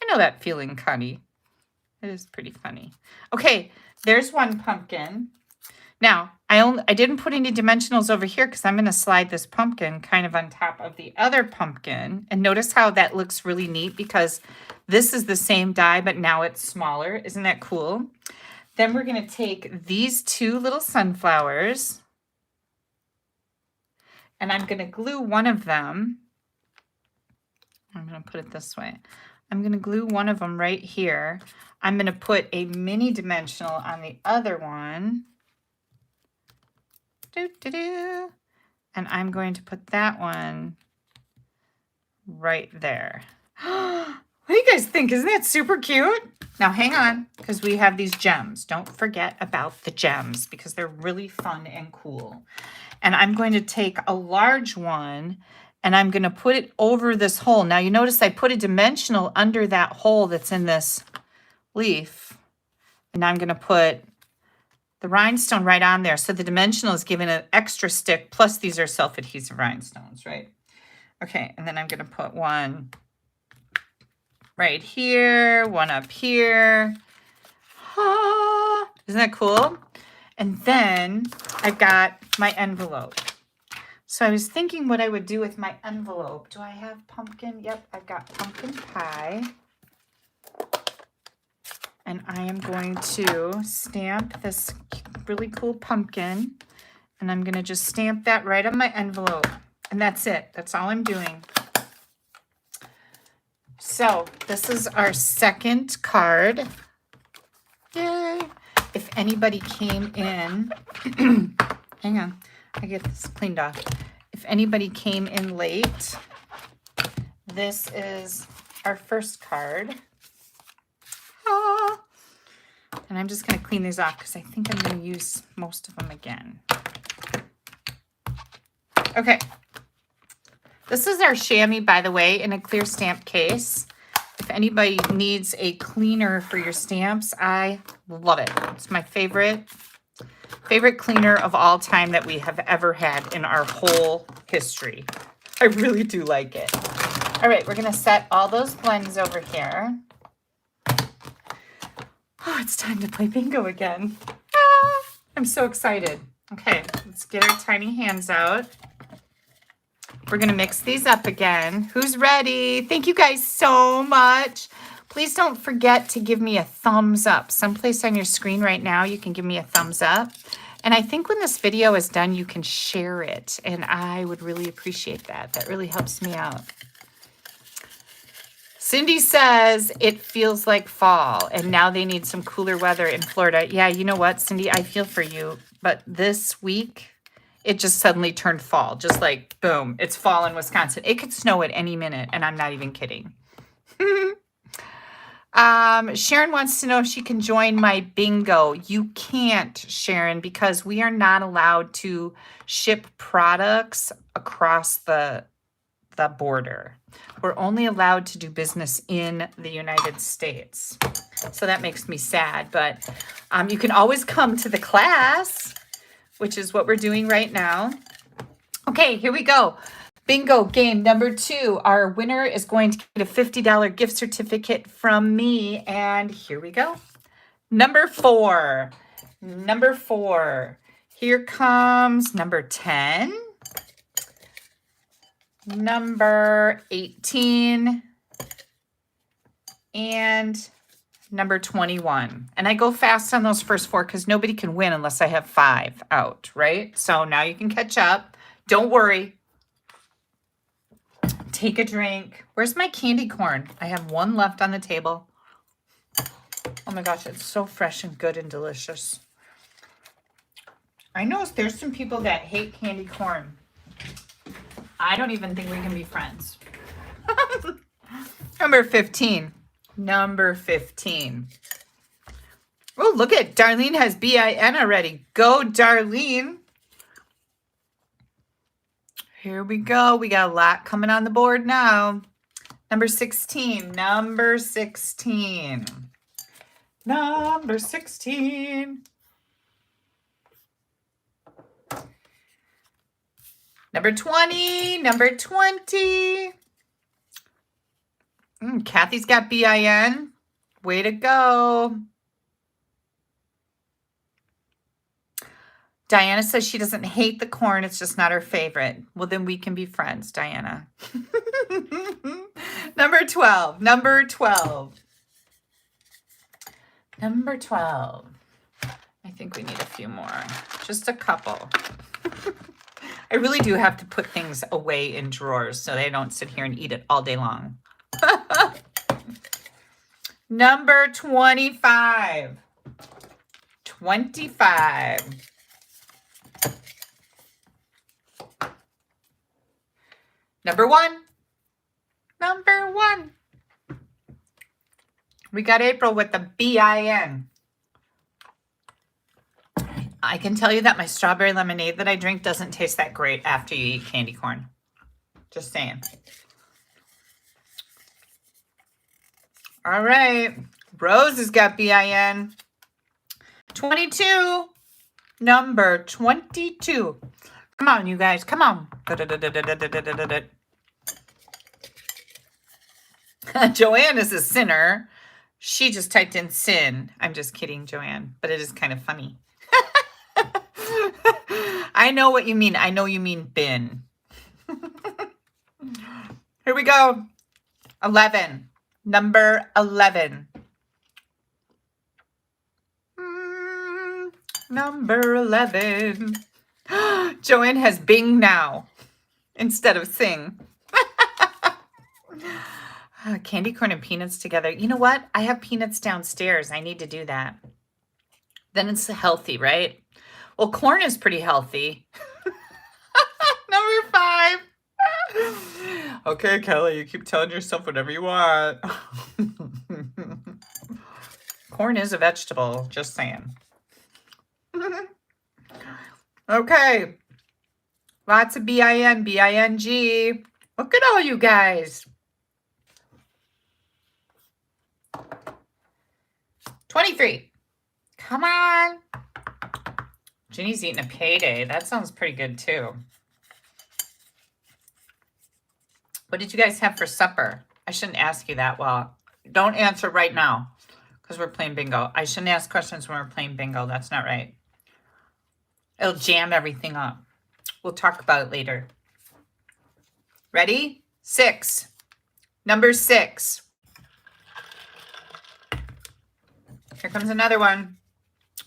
I know that feeling, Connie. It is pretty funny. Okay, there's one pumpkin. Now, I didn't put any dimensionals over here because I'm going to slide this pumpkin kind of on top of the other pumpkin. And notice how that looks really neat because this is the same die, but now it's smaller. Isn't that cool? Then we're going to take these two little sunflowers and I'm going to glue one of them. I'm going to put it this way. I'm going to glue one of them right here. I'm going to put a mini dimensional on the other one. And I'm going to put that one right there. What do you guys think? Isn't that super cute? Now hang on, because we have these gems. Don't forget about the gems because they're really fun and cool. And I'm going to take a large one and I'm going to put it over this hole. Now you notice I put a dimensional under that hole that's in this leaf. And I'm going to put the rhinestone right on there. So the dimensional is given an extra stick, plus these are self-adhesive rhinestones, right? Okay, and then I'm going to put one right here, one up here. Ah, isn't that cool? And then I've got my envelope. So I was thinking what I would do with my envelope. Do I have pumpkin? Yep, I've got pumpkin pie. And I am going to stamp this really cool pumpkin. And I'm going to just stamp that right on my envelope. And that's it. That's all I'm doing. So this is our second card. Yay. If anybody came in, hang on, I get this cleaned off. If anybody came in late, this is our first card. Ah. And I'm just going to clean these off because I think I'm going to use most of them again. Okay. This is our chamois, by the way, in a clear stamp case. If anybody needs a cleaner for your stamps, I love it. It's my favorite cleaner of all time that we have ever had in our whole history. I really do like it. All right, we're going to set all those blends over here. Oh, it's time to play bingo again. Ah, I'm so excited. Okay, let's get our tiny hands out. We're going to mix these up again. Who's ready? Thank you guys so much. Please don't forget to give me a thumbs up. Someplace on your screen right now, you can give me a thumbs up. And I think when this video is done, you can share it. And I would really appreciate that. That really helps me out. Cindy says it feels like fall and now they need some cooler weather in Florida. Yeah, you know what, Cindy, I feel for you. But this week, it just suddenly turned fall. Just like, boom, it's fall in Wisconsin. It could snow at any minute, and I'm not even kidding. Sharon wants to know if she can join my bingo. You can't, Sharon, because we are not allowed to ship products across the border. We're only allowed to do business in the United States. So that makes me sad, but you can always come to the class, which is what we're doing right now. Okay, here we go. Bingo game number 2. Our winner is going to get a $50 gift certificate from me. And here we go. Number 4. Number 4. Here comes number 10. Number 18. And number 21. And I go fast on those first 4 because nobody can win unless I have 5 out, right? So now you can catch up. Don't worry. Take a drink. Where's my candy corn? I have 1 left on the table. Oh my gosh, it's so fresh and good and delicious. I know there's some people that hate candy corn. I don't even think we can be friends. Number 15. Number 15. Oh, look at Darlene has BIN already. Go, Darlene. Here we go. We got a lot coming on the board now. Number 16. Number 16. Number 16. Number 20. Number 20. Kathy's got BIN. Way to go. Diana says she doesn't hate the corn. It's just not her favorite. Well, then we can be friends, Diana. Number 12. Number 12. Number 12. I think we need a few more. Just a couple. I really do have to put things away in drawers so they don't sit here and eat it all day long. Number 25. 25. Number 1. Number 1. We got April with the BIN. I can tell you that my strawberry lemonade that I drink doesn't taste that great after you eat candy corn. Just saying. All right. Rose has got BIN. 22. Number 22. Come on, you guys. Come on. Joanne is a sinner. She just typed in sin. I'm just kidding, Joanne, but it is kind of funny. I know what you mean. I know you mean bin. Here we go. 11. Number 11. Number 11. Joanne has Bing now instead of sing. Candy corn and peanuts together. You know what? I have peanuts downstairs. I need to do that. Then it's healthy, right? Well, corn is pretty healthy. Number 5. Okay, Kelly, you keep telling yourself whatever you want. Corn is a vegetable, just saying. Okay. Lots of BIN, BING. Look at all you guys. 23. Come on. Ginny's eating a payday. That sounds pretty good too. What did you guys have for supper? I shouldn't ask you that. Well, don't answer right now because we're playing bingo. I shouldn't ask questions when we're playing bingo. That's not right. It'll jam everything up. We'll talk about it later. Ready? 6. Number 6. Here comes another one.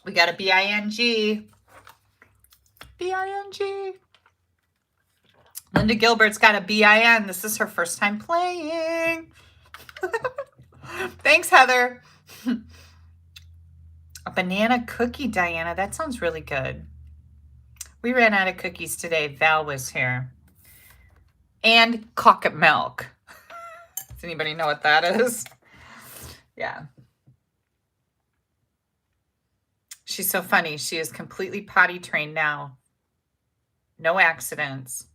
We got a BING. BING. Linda Gilbert's got a BIN. This is her first time playing. Thanks, Heather. A banana cookie, Diana. That sounds really good. We ran out of cookies today. Val was here. And coconut milk. Does anybody know what that is? Yeah. She's so funny. She is completely potty trained now. No accidents.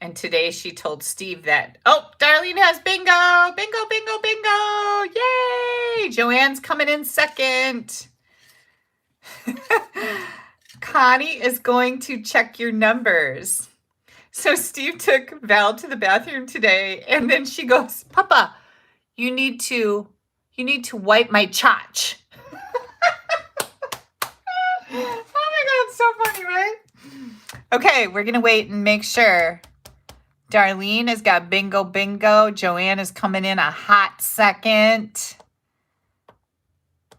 And today she told Steve that, oh, Darlene has bingo. Bingo, bingo, bingo. Yay. Joanne's coming in second. Connie is going to check your numbers. So Steve took Val to the bathroom today, and then she goes, Papa, you need to wipe my chotch. Oh my God, so funny, right? Okay, we're gonna wait and make sure. Darlene has got bingo, bingo. Joanne is coming in a hot second.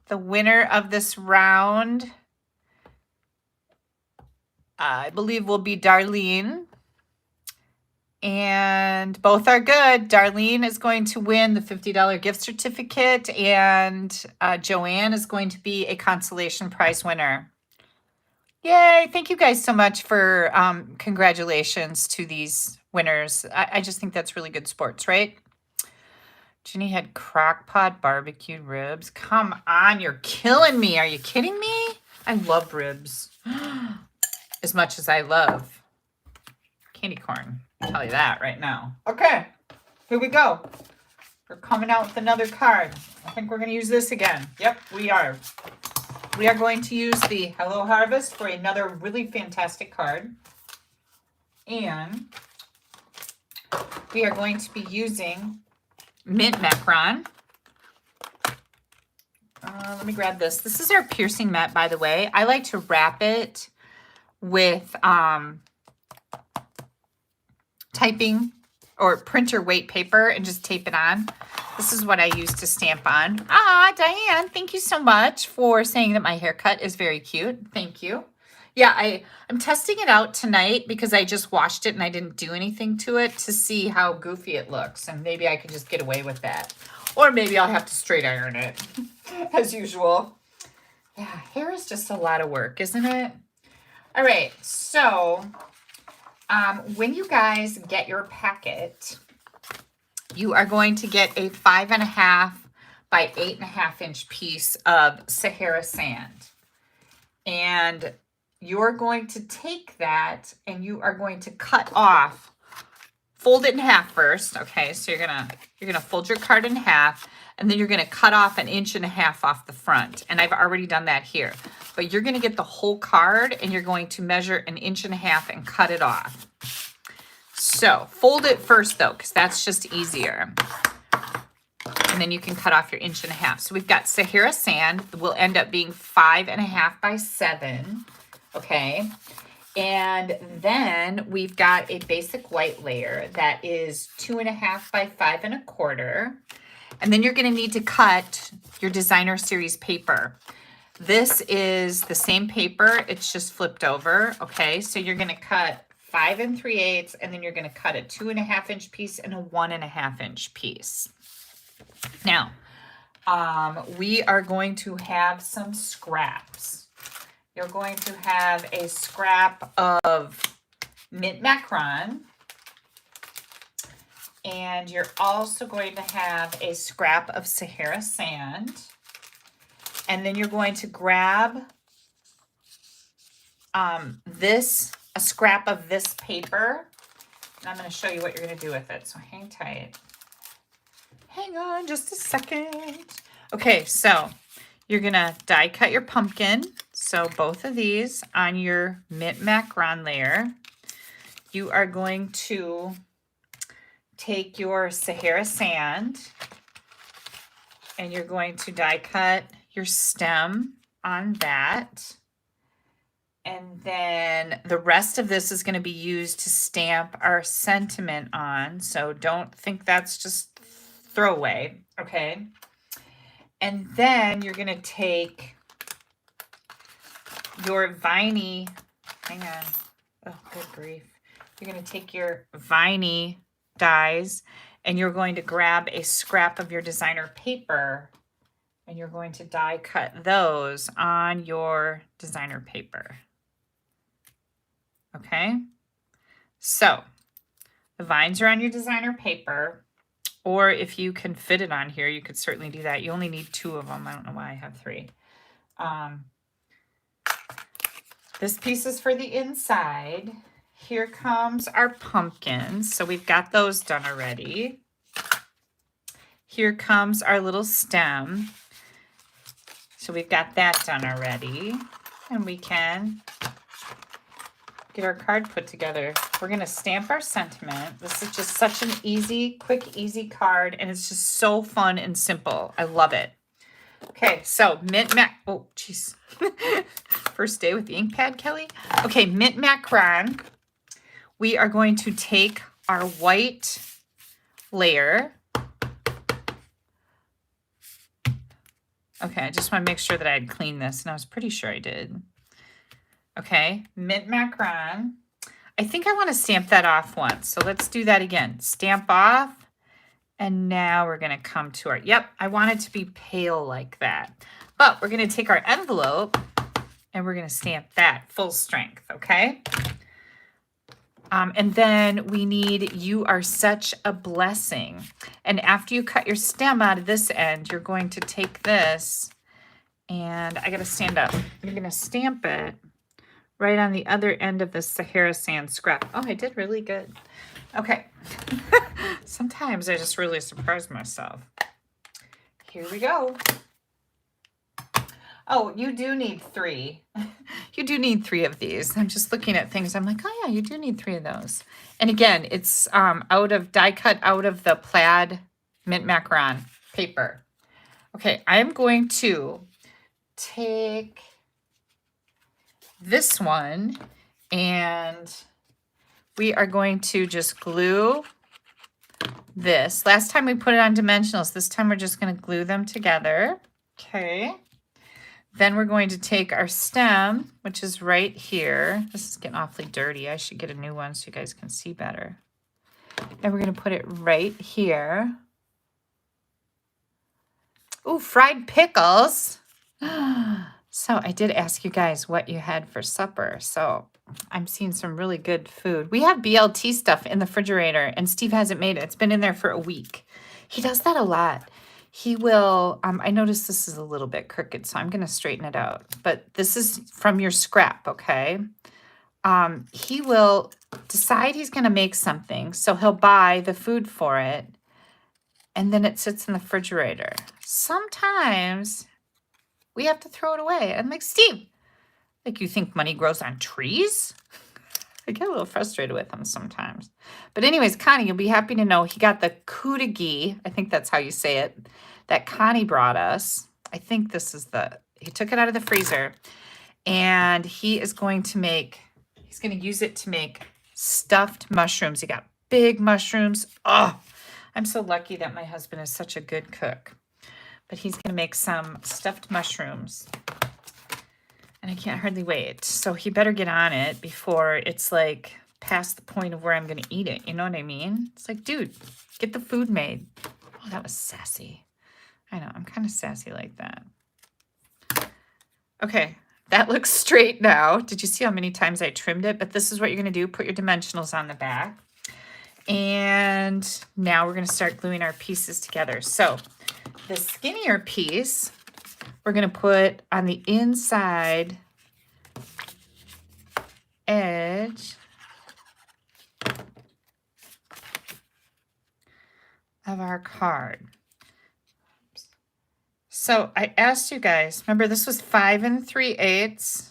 The winner of this round, I believe, will be Darlene. And both are good. Darlene is going to win the $50 gift certificate, and Joanne is going to be a consolation prize winner. Yay. Thank you guys so much for congratulations to these winners. I just think that's really good sports, right? Ginny had crock-pot barbecued ribs. Come on, you're killing me. Are you kidding me? I love ribs as much as I love candy corn. I'll tell you that right now. Okay, here we go. We're coming out with another card. I think we're going to use this again. Yep, we are. We are going to use the Hello Harvest for another really fantastic card. And we are going to be using Mint Macron. Let me grab this. This is our piercing mat, by the way. I like to wrap it with typing or printer weight paper and just tape it on. This is what I use to stamp on. Ah, Diane, thank you so much for saying that my haircut is very cute. Thank you. Yeah, I'm testing it out tonight because I just washed it and I didn't do anything to it to see how goofy it looks. And maybe I can just get away with that. Or maybe I'll have to straight iron it as usual. Yeah, hair is just a lot of work, isn't it? All right, so when you guys get your packet, you are going to get a 5.5 by 8.5 inch piece of Sahara sand. And you're going to take that and you are going to cut off, fold it in half first. Okay, so you're gonna fold your card in half, and then you're gonna cut off 1.5 inches off the front. And I've already done that here. But you're gonna get the whole card and you're going to measure 1.5 inches and cut it off. So fold it first though, because that's just easier. And then you can cut off your 1.5 inches. So we've got Sahara sand. Will end up being 5.5 by 7. Okay. And then we've got a basic white layer that is 2.5 by 5.25. And then you're going to need to cut your designer series paper. This is the same paper. It's just flipped over. Okay. So you're going to cut 5 3/8, and then you're going to cut a 2.5 inch piece and a 1.5 inch piece. Now, we are going to have some scraps. You're going to have a scrap of Mint Macron, and you're also going to have a scrap of Sahara sand, and then you're going to grab a scrap of this paper, and I'm going to show you what you're going to do with it. So hang tight. Hang on just a second. Okay, so you're going to die cut your pumpkin. So both of these on your Mint Macron layer. You are going to take your Sahara sand and you're going to die cut your stem on that. And then the rest of this is going to be used to stamp our sentiment on. So don't think that's just throwaway, okay? And then you're going to take your viney, hang on, oh, good grief. You're going to take your viney dies and you're going to grab a scrap of your designer paper and you're going to die cut those on your designer paper. Okay, so the vines are on your designer paper, or if you can fit it on here, you could certainly do that. You only need 2 of them. I don't know why I have 3. This piece is for the inside. Here comes our pumpkins. So we've got those done already. Here comes our little stem. So we've got that done already. And we can get our card put together. We're going to stamp our sentiment. This is just such an easy, quick, easy card. And it's just so fun and simple. I love it. Okay, so oh, jeez. First day with the ink pad, Kelly. Okay, Mint Macron. We are going to take our white layer. Okay, I just want to make sure that I had cleaned this, and I was pretty sure I did. Okay, Mint Macron. I think I want to stamp that off once, so let's do that again. Stamp off, and now we're going to come to our, yep, I want it to be pale like that. But we're going to take our envelope, and we're going to stamp that full strength, okay? And then we need You Are Such a Blessing. And after you cut your stem out of this end, you're going to take this, and I got to stand up. You're going to stamp it right on the other end of the Sahara sand scrap. Oh, I did really good. Okay. Sometimes I just really surprise myself. Here we go. Oh, you do need 3. You do need 3 of these. I'm just looking at things. I'm like, oh yeah, you do need 3 of those. And again, it's out of die cut out of the plaid mint macaron paper. Okay, I'm going to take this one and we are going to just glue this. Last time we put it on dimensionals. This time we're just going to glue them together. Okay. Then we're going to take our stem, which is right here. This is getting awfully dirty. I should get a new one so you guys can see better. And we're going to put it right here. Ooh, fried pickles. So I did ask you guys what you had for supper. So I'm seeing some really good food. We have BLT stuff in the refrigerator, and Steve hasn't made it. It's been in there for a week. He does that a lot. He will, I noticed this is a little bit crooked, so I'm going to straighten it out. But this is from your scrap, okay? He will decide he's going to make something, so he'll buy the food for it, and then it sits in the refrigerator. Sometimes we have to throw it away. I'm like, Steve, like, you think money grows on trees? I get a little frustrated with him sometimes. But anyways, Connie, you'll be happy to know he got the kudagi, I think that's how you say it, that Connie brought us. I think this is he took it out of the freezer, and he is going to he's going to use it to make stuffed mushrooms. He got big mushrooms. Oh, I'm so lucky that my husband is such a good cook. But he's going to make some stuffed mushrooms. And I can't hardly wait. So he better get on it before it's like past the point of where I'm going to eat it. You know what I mean? It's like, dude, get the food made. Oh, that was sassy. I know, I'm kind of sassy like that. Okay, that looks straight now. Did you see how many times I trimmed it? But this is what you're going to do. Put your dimensionals on the back. And now we're going to start gluing our pieces together. So the skinnier piece, we're going to put on the inside edge of our card. So I asked you guys, remember this was 5 3/8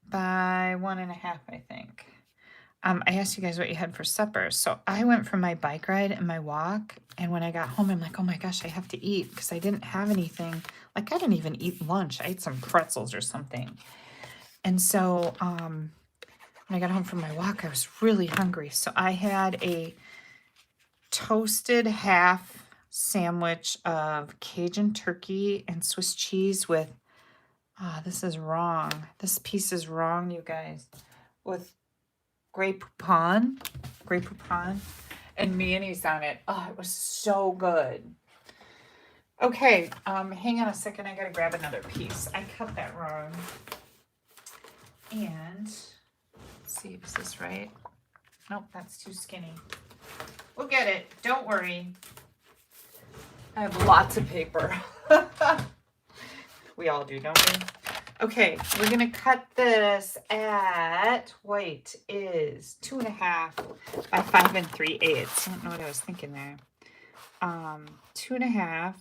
by 1.5, I think. I asked you guys what you had for supper. So I went for my bike ride and my walk. And when I got home, I'm like, oh my gosh, I have to eat because I didn't have anything. Like, I didn't even eat lunch. I ate some pretzels or something. And so when I got home from my walk, I was really hungry. So I had a toasted half sandwich of Cajun turkey and Swiss cheese with, this is wrong. This piece is wrong, you guys. With Grey Poupon, and mayonnaise on it. Oh, it was so good. Okay, hang on a second. I gotta grab another piece. I cut that wrong. And let's see, is this right? Nope, that's too skinny. We'll get it. Don't worry. I have lots of paper. We all do, don't we? Okay, we're going to cut this at, white is 2.5 by 5 3/8. I don't know what I was thinking there. 2.5.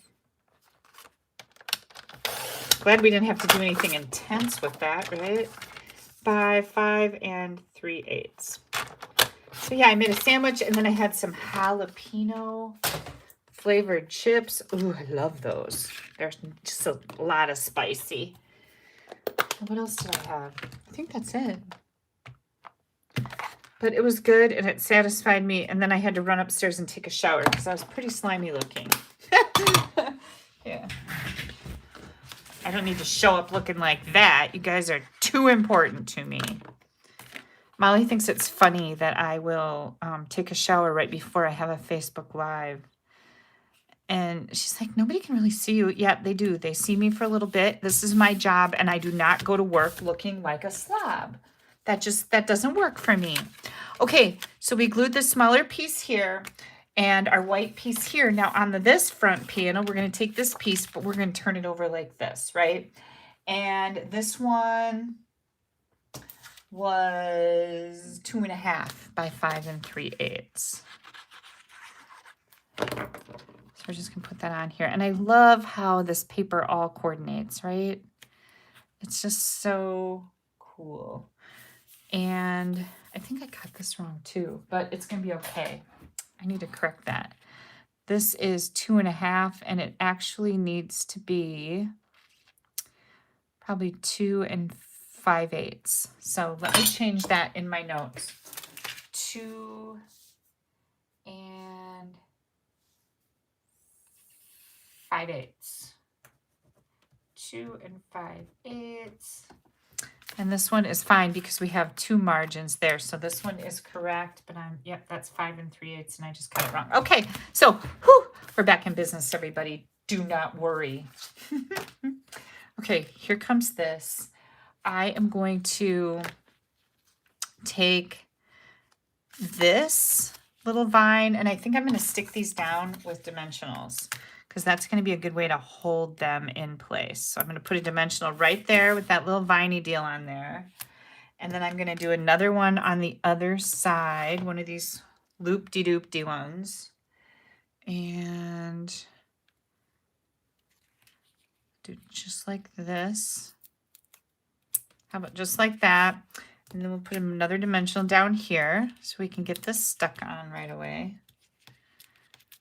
Glad we didn't have to do anything intense with that, right? By 5 3/8. So yeah, I made a sandwich, and then I had some jalapeno flavored chips. Ooh, I love those. There's just a lot of spicy. What else did I have? I think that's it. But it was good, and it satisfied me. And then I had to run upstairs and take a shower because I was pretty slimy looking. Yeah. I don't need to show up looking like that. You guys are too important to me. Molly thinks it's funny that I will take a shower right before I have a Facebook Live. And she's like, nobody can really see you. Yeah, they do. They see me for a little bit. This is my job, and I do not go to work looking like a slob. That doesn't work for me. Okay, so we glued the smaller piece here and our white piece here. Now on this front panel, we're going to take this piece, but we're going to turn it over like this, right? And this one, was 2.5 by 5 3/8. So we're just gonna put that on here. And I love how this paper all coordinates, right? It's just so cool. And I think I got this wrong too, but it's gonna be okay. I need to correct that. This is 2.5, and it actually needs to be probably 2 5/8. So let me change that in my notes. 2 5/8. 2 5/8. And this one is fine because we have 2 margins there. So this one is correct, but yep, that's 5 3/8, and I just got it wrong. Okay, so we're back in business, everybody. Do not worry. Okay, here comes this. I am going to take this little vine, and I think I'm going to stick these down with dimensionals because that's going to be a good way to hold them in place. So I'm going to put a dimensional right there with that little viney deal on there. And then I'm going to do another one on the other side, one of these loop-de-doop-de ones. And do just like this. How about just like that? And then we'll put another dimensional down here so we can get this stuck on right away.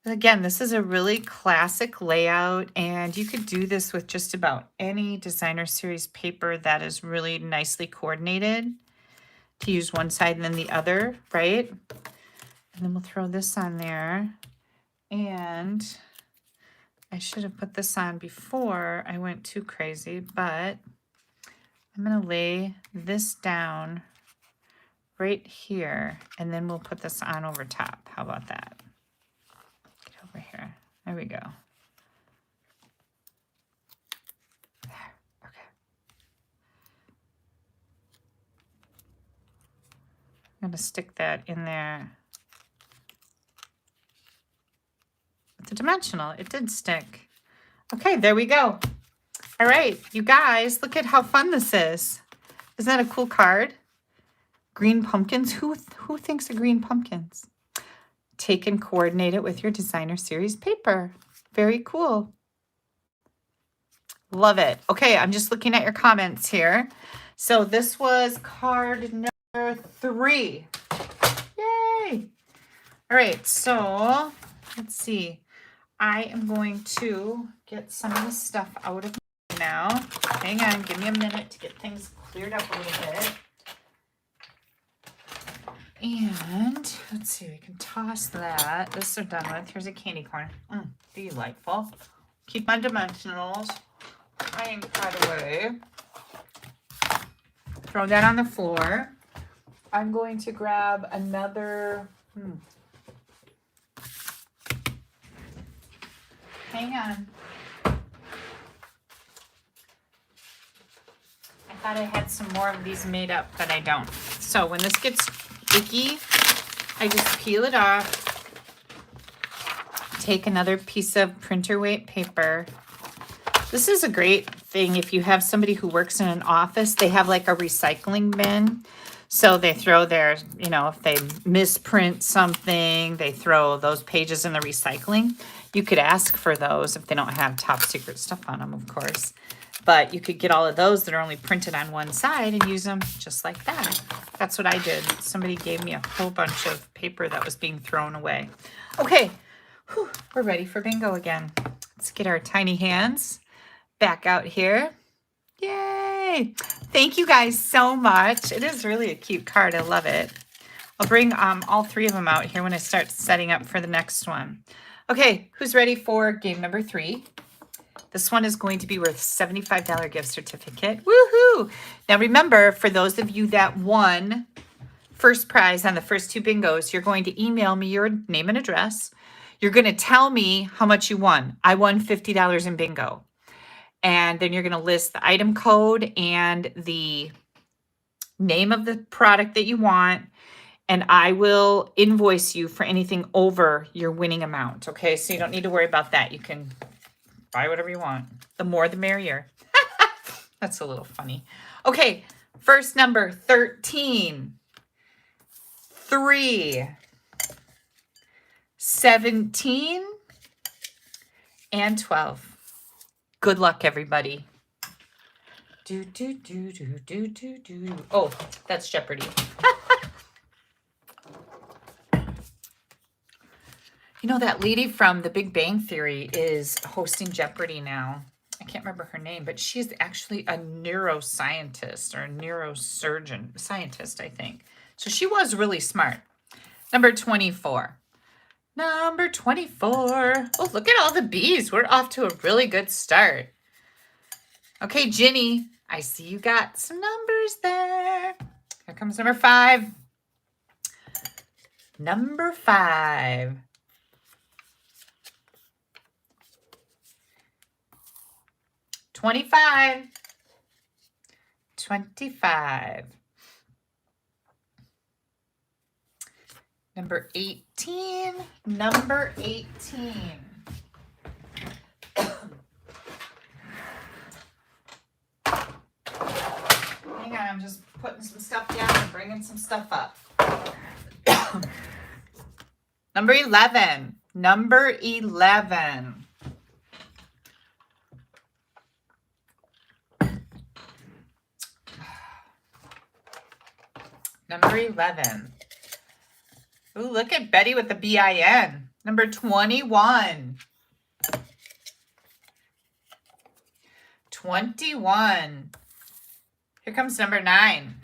Again, this is a really classic layout, and you could do this with just about any designer series paper that is really nicely coordinated to use one side and then the other, right? And then we'll throw this on there. And I should have put this on before I went too crazy, but I'm going to lay this down right here, and then we'll put this on over top. How about that? Get over here. There we go. There. Okay. I'm going to stick that in there with the dimensional. It did stick. Okay, there we go. All right, you guys, look at how fun this is. Isn't that a cool card? Green pumpkins. Who thinks of green pumpkins? Take and coordinate it with your designer series paper. Very cool. Love it. Okay, I'm just looking at your comments here. So this was card number 3. Yay! All right, so let's see. I am going to get some of this stuff out of now. Hang on, give me a minute to get things cleared up a little bit. And let's see, we can toss that. This is done with. Here's a candy corn. Delightful. Keep my dimensionals. I ain't cut away. Throw that on the floor. I'm going to grab another. Hang on. I thought I had some more of these made up, but I don't. So when this gets icky, I just peel it off. Take another piece of printer weight paper. This is a great thing if you have somebody who works in an office. They have like a recycling bin. So they throw their, if they misprint something, they throw those pages in the recycling. You could ask for those if they don't have top secret stuff on them, of course. But you could get all of those that are only printed on one side and use them just like that. That's what I did. Somebody gave me a whole bunch of paper that was being thrown away. Okay, we're ready for bingo again. Let's get our tiny hands back out here. Yay! Thank you guys so much. It is really a cute card. I love it. I'll bring all 3 of them out here when I start setting up for the next one. Okay, who's ready for game number 3? This one is going to be worth $75 gift certificate. Woohoo! Now remember, for those of you that won first prize on the first 2 bingos, you're going to email me your name and address. You're going to tell me how much you won. I won $50 in bingo. And then you're going to list the item code and the name of the product that you want. And I will invoice you for anything over your winning amount. Okay, so you don't need to worry about that. You can buy whatever you want. The more, the merrier. That's a little funny. Okay, First number, 13, 3, 17, and 12. Good luck, everybody. Do, do, do, do, do, do, do. Oh, that's Jeopardy. You know, that lady from The Big Bang Theory is hosting Jeopardy now. I can't remember her name, but she's actually a neuroscientist or a neurosurgeon, scientist, I think. So she was really smart. Number 24. Number 24. Oh, look at all the B's. We're off to a really good start. Okay, Ginny, I see you got some numbers there. Here comes number 5. Number 5. 25. 25. Number 18. Number 18. Hang on, I'm just putting some stuff down and bringing some stuff up. Number 11. Number 11. Number 11. Ooh, look at Betty with the BIN. Number 21. 21. Here comes number 9.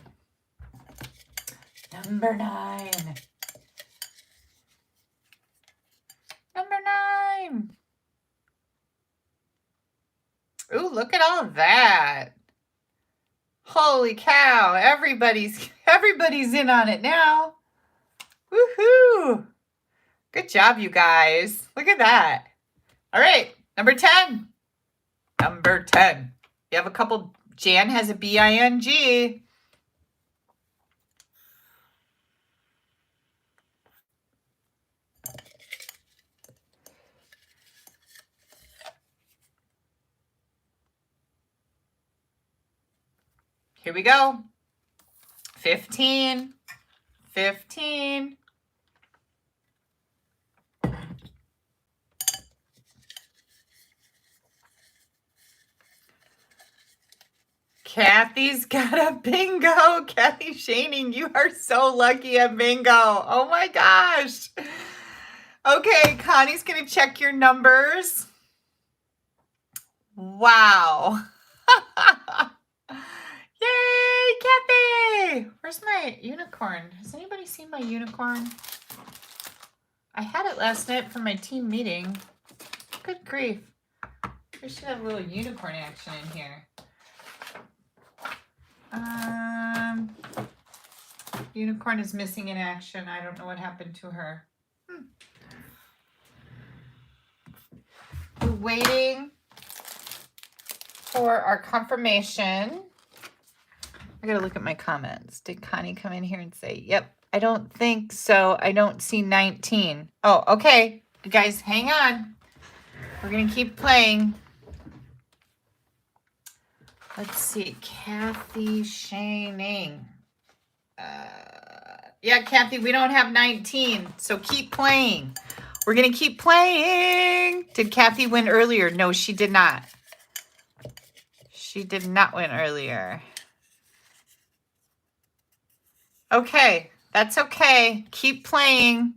Number 9. Number 9. Ooh, look at all that. Holy cow, everybody's in on it now. Woohoo! Good job, you guys. Look at that. All right, number 10. Number 10. You have a couple. Jan has a BING. Here we go. 15. 15. Kathy's got a bingo. Kathy Shaning, you are so lucky at bingo. Oh my gosh. Okay, Connie's going to check your numbers. Wow. Yay, Kathy! Where's my unicorn? Has anybody seen my unicorn? I had it last night for my team meeting. Good grief. We should have a little unicorn action in here. Unicorn is missing in action. I don't know what happened to her. We're waiting for our confirmation. I gotta look at my comments. Did Connie come in here and say, yep, I don't think so. I don't see 19. Oh, okay. You guys, hang on. We're gonna keep playing. Let's see, Kathy Shaning. Yeah, Kathy, we don't have 19, so keep playing. We're gonna keep playing. Did Kathy win earlier? No, she did not. She did not win earlier. Okay, that's okay. Keep playing.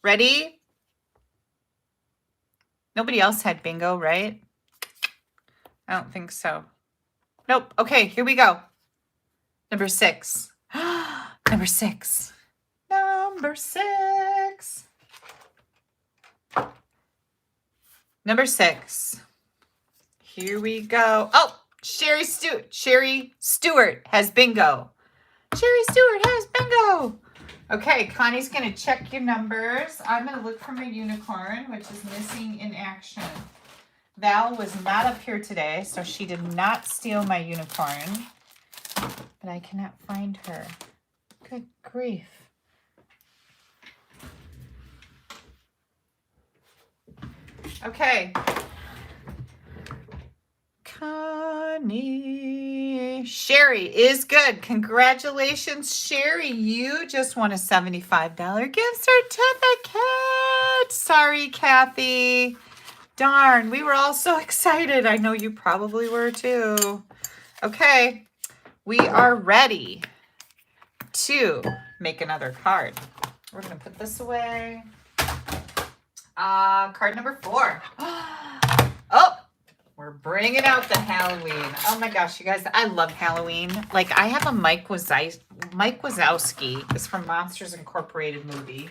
Ready? Nobody else had bingo, right? I don't think so. Nope. Okay, here we go. Number 6. Number 6. Number 6. Number 6. Here we go. Oh, Sherry Stewart has bingo. Sherry Stewart has bingo. Okay, Connie's going to check your numbers. I'm going to look for my unicorn, which is missing in action. Val was not up here today, so she did not steal my unicorn. But I cannot find her. Good grief. Okay. Connie. Sherry is good. Congratulations, Sherry. You just won a $75 gift certificate. Sorry, Kathy. Darn, we were all so excited. I know you probably were too. Okay, we are ready to make another card. We're going to put this away. Card number 4. Oh, we're bringing out the Halloween. Oh my gosh, you guys, I love Halloween. Like, I have a Mike Wazowski. It's from Monsters Incorporated movie.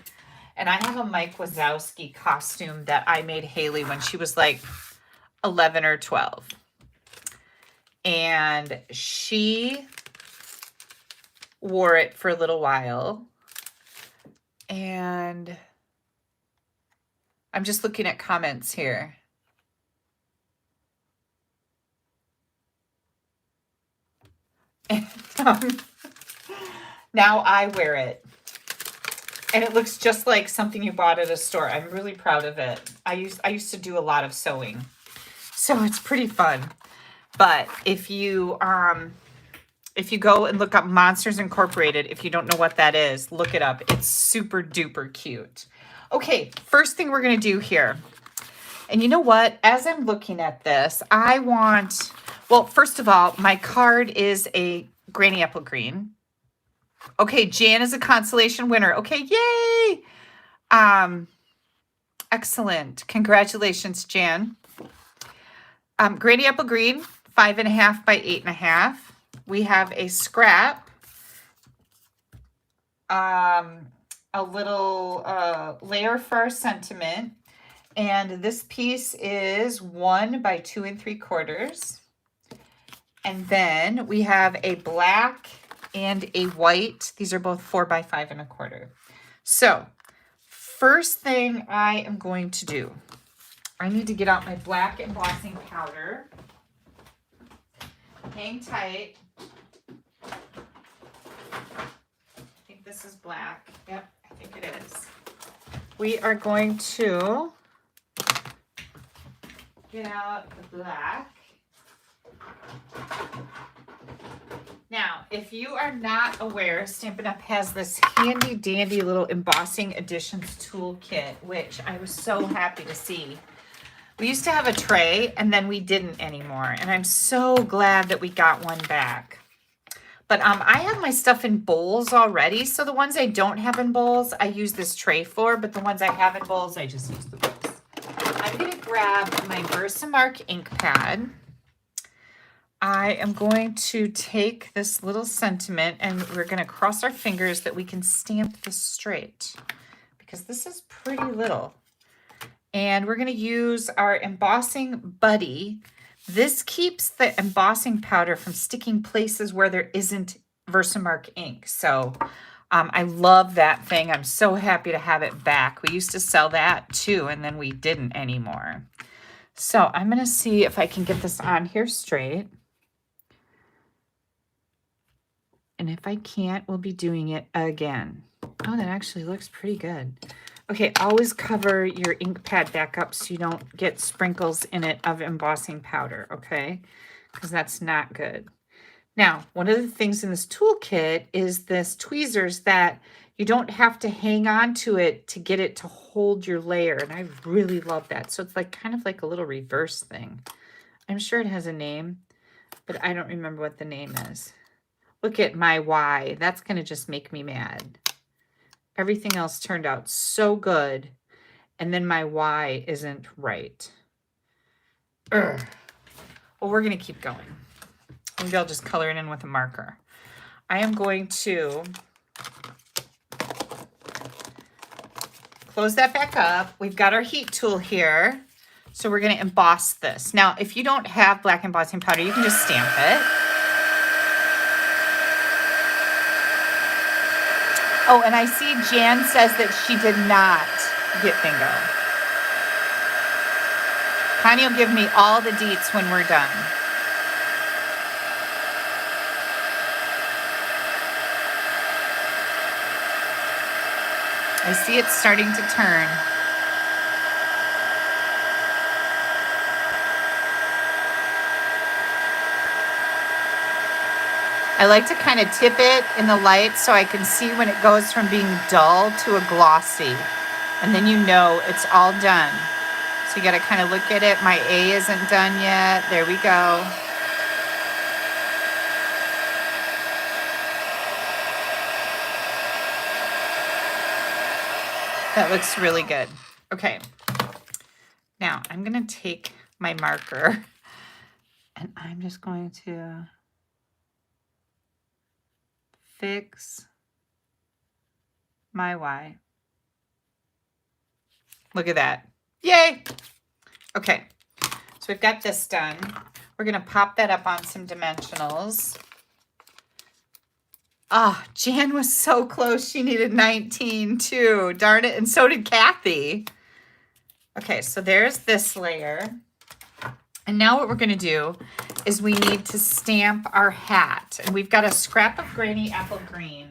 And I have a Mike Wazowski costume that I made Haley when she was like 11 or 12. And she wore it for a little while. And I'm just looking at comments here. And, now I wear it. And it looks just like something you bought at a store. I'm really proud of it. I used to do a lot of sewing. So it's pretty fun. But if you go and look up Monsters Incorporated, if you don't know what that is, look it up. It's super duper cute. Okay, first thing we're going to do here. And you know what? As I'm looking at this, well, first of all, my card is a Granny Apple Green. Okay, Jan is a consolation winner. Okay, yay! Excellent. Congratulations, Jan. Granny Apple Green, 5.5 by 8.5. We have a scrap, a little layer for our sentiment. And this piece is 1 by 2 3/4. And then we have a black and a white. These are both 4 by 5 1/4. So first thing I am going to do, I need to get out my black embossing powder. Hang tight. I think this is black. Yep, I think it is. We are going to get out the black. Now, if you are not aware, Stampin' Up! Has this handy dandy little embossing additions toolkit, which I was so happy to see. We used to have a tray and then we didn't anymore. And I'm so glad that we got one back. But I have my stuff in bowls already. So the ones I don't have in bowls, I use this tray for. But the ones I have in bowls, I just use the bowls. I'm going to grab my Versamark ink pad. I am going to take this little sentiment and we're going to cross our fingers that we can stamp this straight. Because this is pretty little. And we're going to use our embossing buddy. This keeps the embossing powder from sticking places where there isn't Versamark ink. So I love that thing. I'm so happy to have it back. We used to sell that too, and then we didn't anymore. So I'm going to see if I can get this on here straight. And if I can't, we'll be doing it again. Oh, that actually looks pretty good. Okay, always cover your ink pad back up so you don't get sprinkles in it of embossing powder, okay? Because that's not good. Now, one of the things in this toolkit is this tweezers that you don't have to hang on to it to get it to hold your layer, and I really love that. So it's like kind of like a little reverse thing. I'm sure it has a name, but I don't remember what the name is. Look at my Y. That's going to just make me mad. Everything else turned out so good, and then my Y isn't right. Ugh. Well, we're going to keep going. Maybe I'll just color it in with a marker. I am going to close that back up. We've got our heat tool here. So we're going to emboss this. Now, if you don't have black embossing powder, you can just stamp it. Oh, and I see Jan says that she did not get bingo. Connie will give me all the deets when we're done. I see it starting to turn. I like to kind of tip it in the light so I can see when it goes from being dull to a glossy. And then you know it's all done. So you got to kind of look at it. My A isn't done yet. There we go. That looks really good. Okay. Now I'm going to take my marker and I'm just going to fix my Y. Look at that. Yay. Okay. So we've got this done. We're going to pop that up on some dimensionals. Ah, oh, Jan was so close. She needed 19 too. Darn it. And so did Kathy. Okay, so there's this layer. And now what we're going to do is we need to stamp our hat. And we've got a scrap of Granny Apple Green.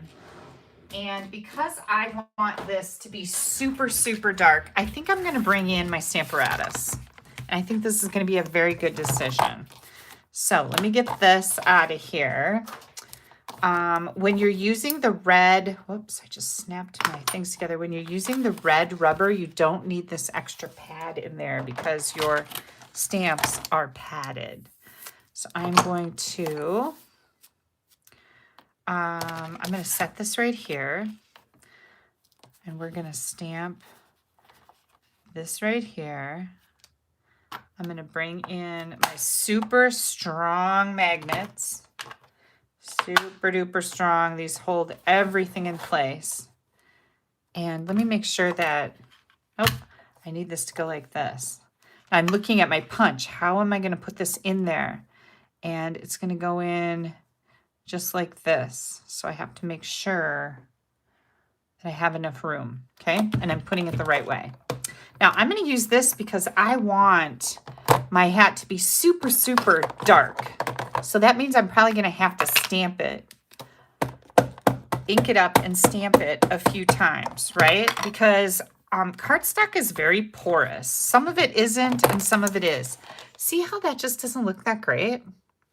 And because I want this to be super, super dark, I think I'm going to bring in my Stamparatus. And I think this is going to be a very good decision. So let me get this out of here. When you're using the red, whoops, I just snapped my things together. When you're using the red rubber, you don't need this extra pad in there because your stamps are padded. So I'm going to set this right here, and we're going to stamp this right here. I'm going to bring in my super strong magnets. Super duper strong. These hold everything in place. And let me make sure that, oh, I need this to go like this. I'm looking at my punch. How am I going to put this in there? And it's going to go in just like this. So I have to make sure that I have enough room, okay? And I'm putting it the right way. Now I'm going to use this because I want my hat to be super, super dark. So that means I'm probably going to have to stamp it, ink it up and stamp it a few times, right? Because cardstock is very porous. Some of it isn't and some of it is. See how that just doesn't look that great,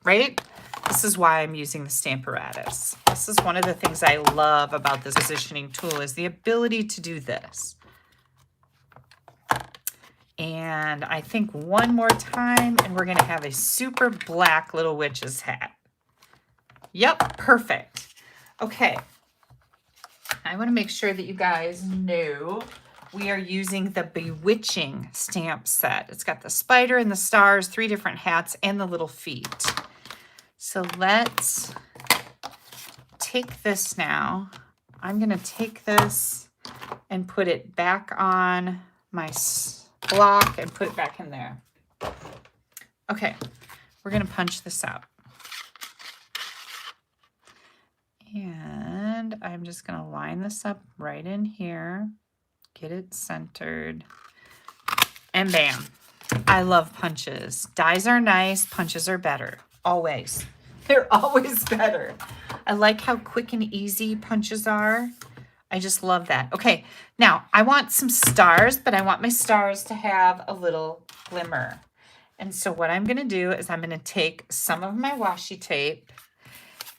right? This is why I'm using the Stamparatus. This is one of the things I love about this positioning tool is the ability to do this. And I think one more time, and we're going to have a super black little witch's hat. Yep, perfect. Okay. I want to make sure that you guys know we are using the Bewitching stamp set. It's got the spider and the stars, 3 different hats, and the little feet. So let's take this now. I'm going to take this and put it back on my block and put it back in there. Okay, we're going to punch this out. And I'm just going to line this up right in here, get it centered, and bam. I love punches. Dies are nice, punches are better. Always. They're always better. I like how quick and easy punches are. I just love that. Okay, now I want some stars, but I want my stars to have a little glimmer. And so what I'm going to do is I'm going to take some of my washi tape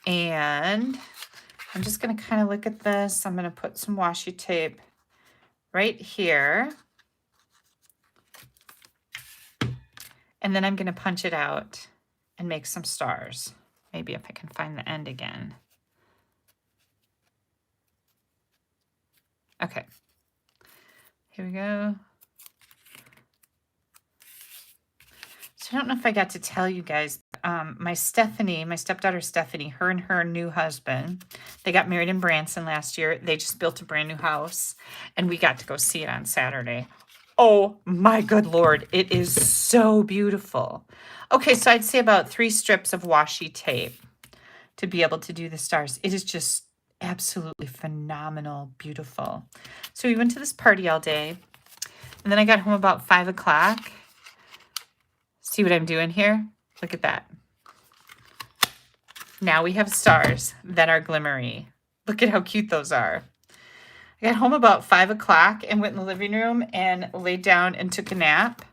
and I'm just going to kind of look at this. I'm going to put some washi tape right here. And then I'm going to punch it out and make some stars. Maybe if I can find the end again. Okay, here we go. So I don't know if I got to tell you guys, my stepdaughter Stephanie, her and her new husband, they got married in Branson last year. They just built a brand new house and we got to go see it on Saturday. Oh my good Lord, it is so beautiful. Okay, so I'd say about 3 strips of washi tape to be able to do the stars. It is just absolutely phenomenal, beautiful. So we went to this party all day and then I got home about 5 o'clock. See what I'm doing here? Look at that. Now we have stars that are glimmery. Look at how cute those are. I got home about 5 o'clock and went in the living room and laid down and took a nap.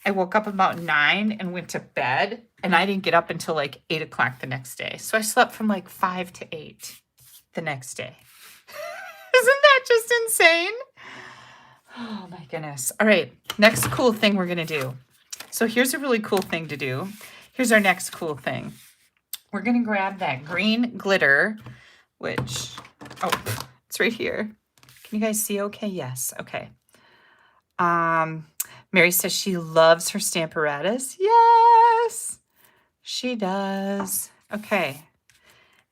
I woke up about 9 and went to bed. And I didn't get up until like 8 o'clock the next day. So I slept from like 5 to 8 the next day. Isn't that just insane? Oh my goodness. All right, next cool thing we're gonna do. So here's a really cool thing to do. Here's our next cool thing. We're gonna grab that green glitter, which, oh, it's right here. Can you guys see okay? Yes, okay. Mary says she loves her Stamparatus. Yes, she does. Okay,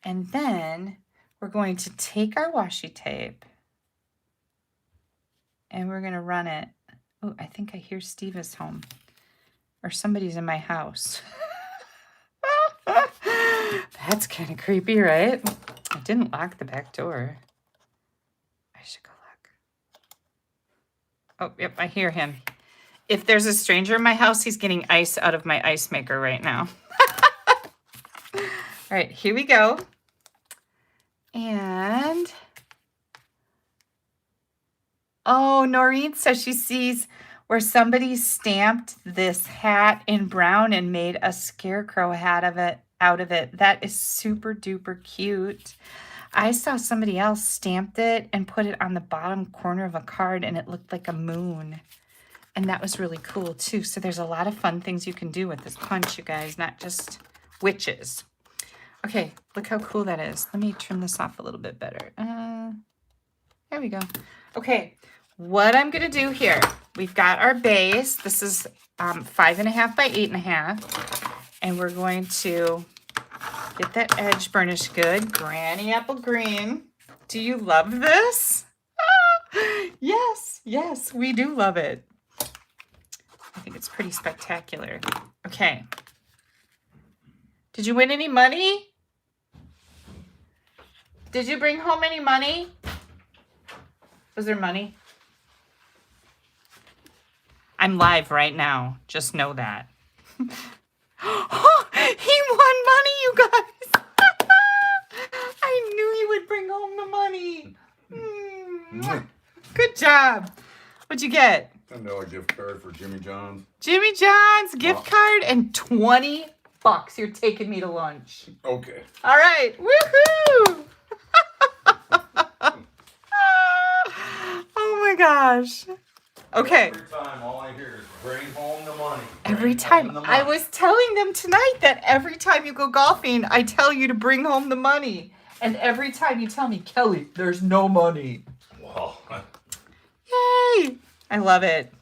and then we're going to take our washi tape and we're gonna run it. Oh, I think I hear Steve is home or somebody's in my house. That's kind of creepy, right? I didn't lock the back door. I should go look. Oh, yep, I hear him. If there's a stranger in my house, he's getting ice out of my ice maker right now. All right, here we go. And, oh, Noreen says she sees where somebody stamped this hat in brown and made a scarecrow hat out of it. That is super duper cute. I saw somebody else stamped it and put it on the bottom corner of a card and it looked like a moon. And that was really cool too. So there's a lot of fun things you can do with this punch, you guys, not just witches. Okay, look how cool that is. Let me trim this off a little bit better. There we go. Okay, what I'm gonna do here, we've got our base. This is 5.5 by 8.5. And we're going to get that edge burnished good. Granny apple green. Do you love this? Yes, yes, we do love it. I think it's pretty spectacular. Okay. Did you win any money? Did you bring home any money? Was there money? I'm live right now. Just know that. Oh, he won money, you guys. I knew you would bring home the money. Good job. What'd you get? $10 gift card for Jimmy John's. Jimmy John's gift card and $20. You're taking me to lunch. Okay. All right. Woohoo! Oh my gosh. Okay. Every time, all I hear is bring home the money. Every time. I was telling them tonight that every time you go golfing, I tell you to bring home the money. And every time you tell me, Kelly, there's no money. Wow. Yay! I love it.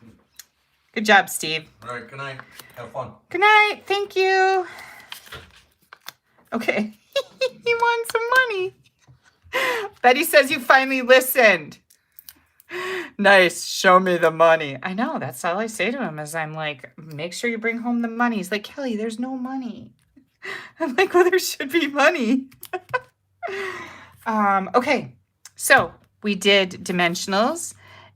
Good job, Steve. All right, good night. Have fun. Good night. Thank you. Okay. He won some money. Betty says you finally listened. Nice. Show me the money. I know. That's all I say to him is I'm like, make sure you bring home the money. He's like, Kelly, there's no money. I'm like, well, there should be money. Okay. So we did dimensionals.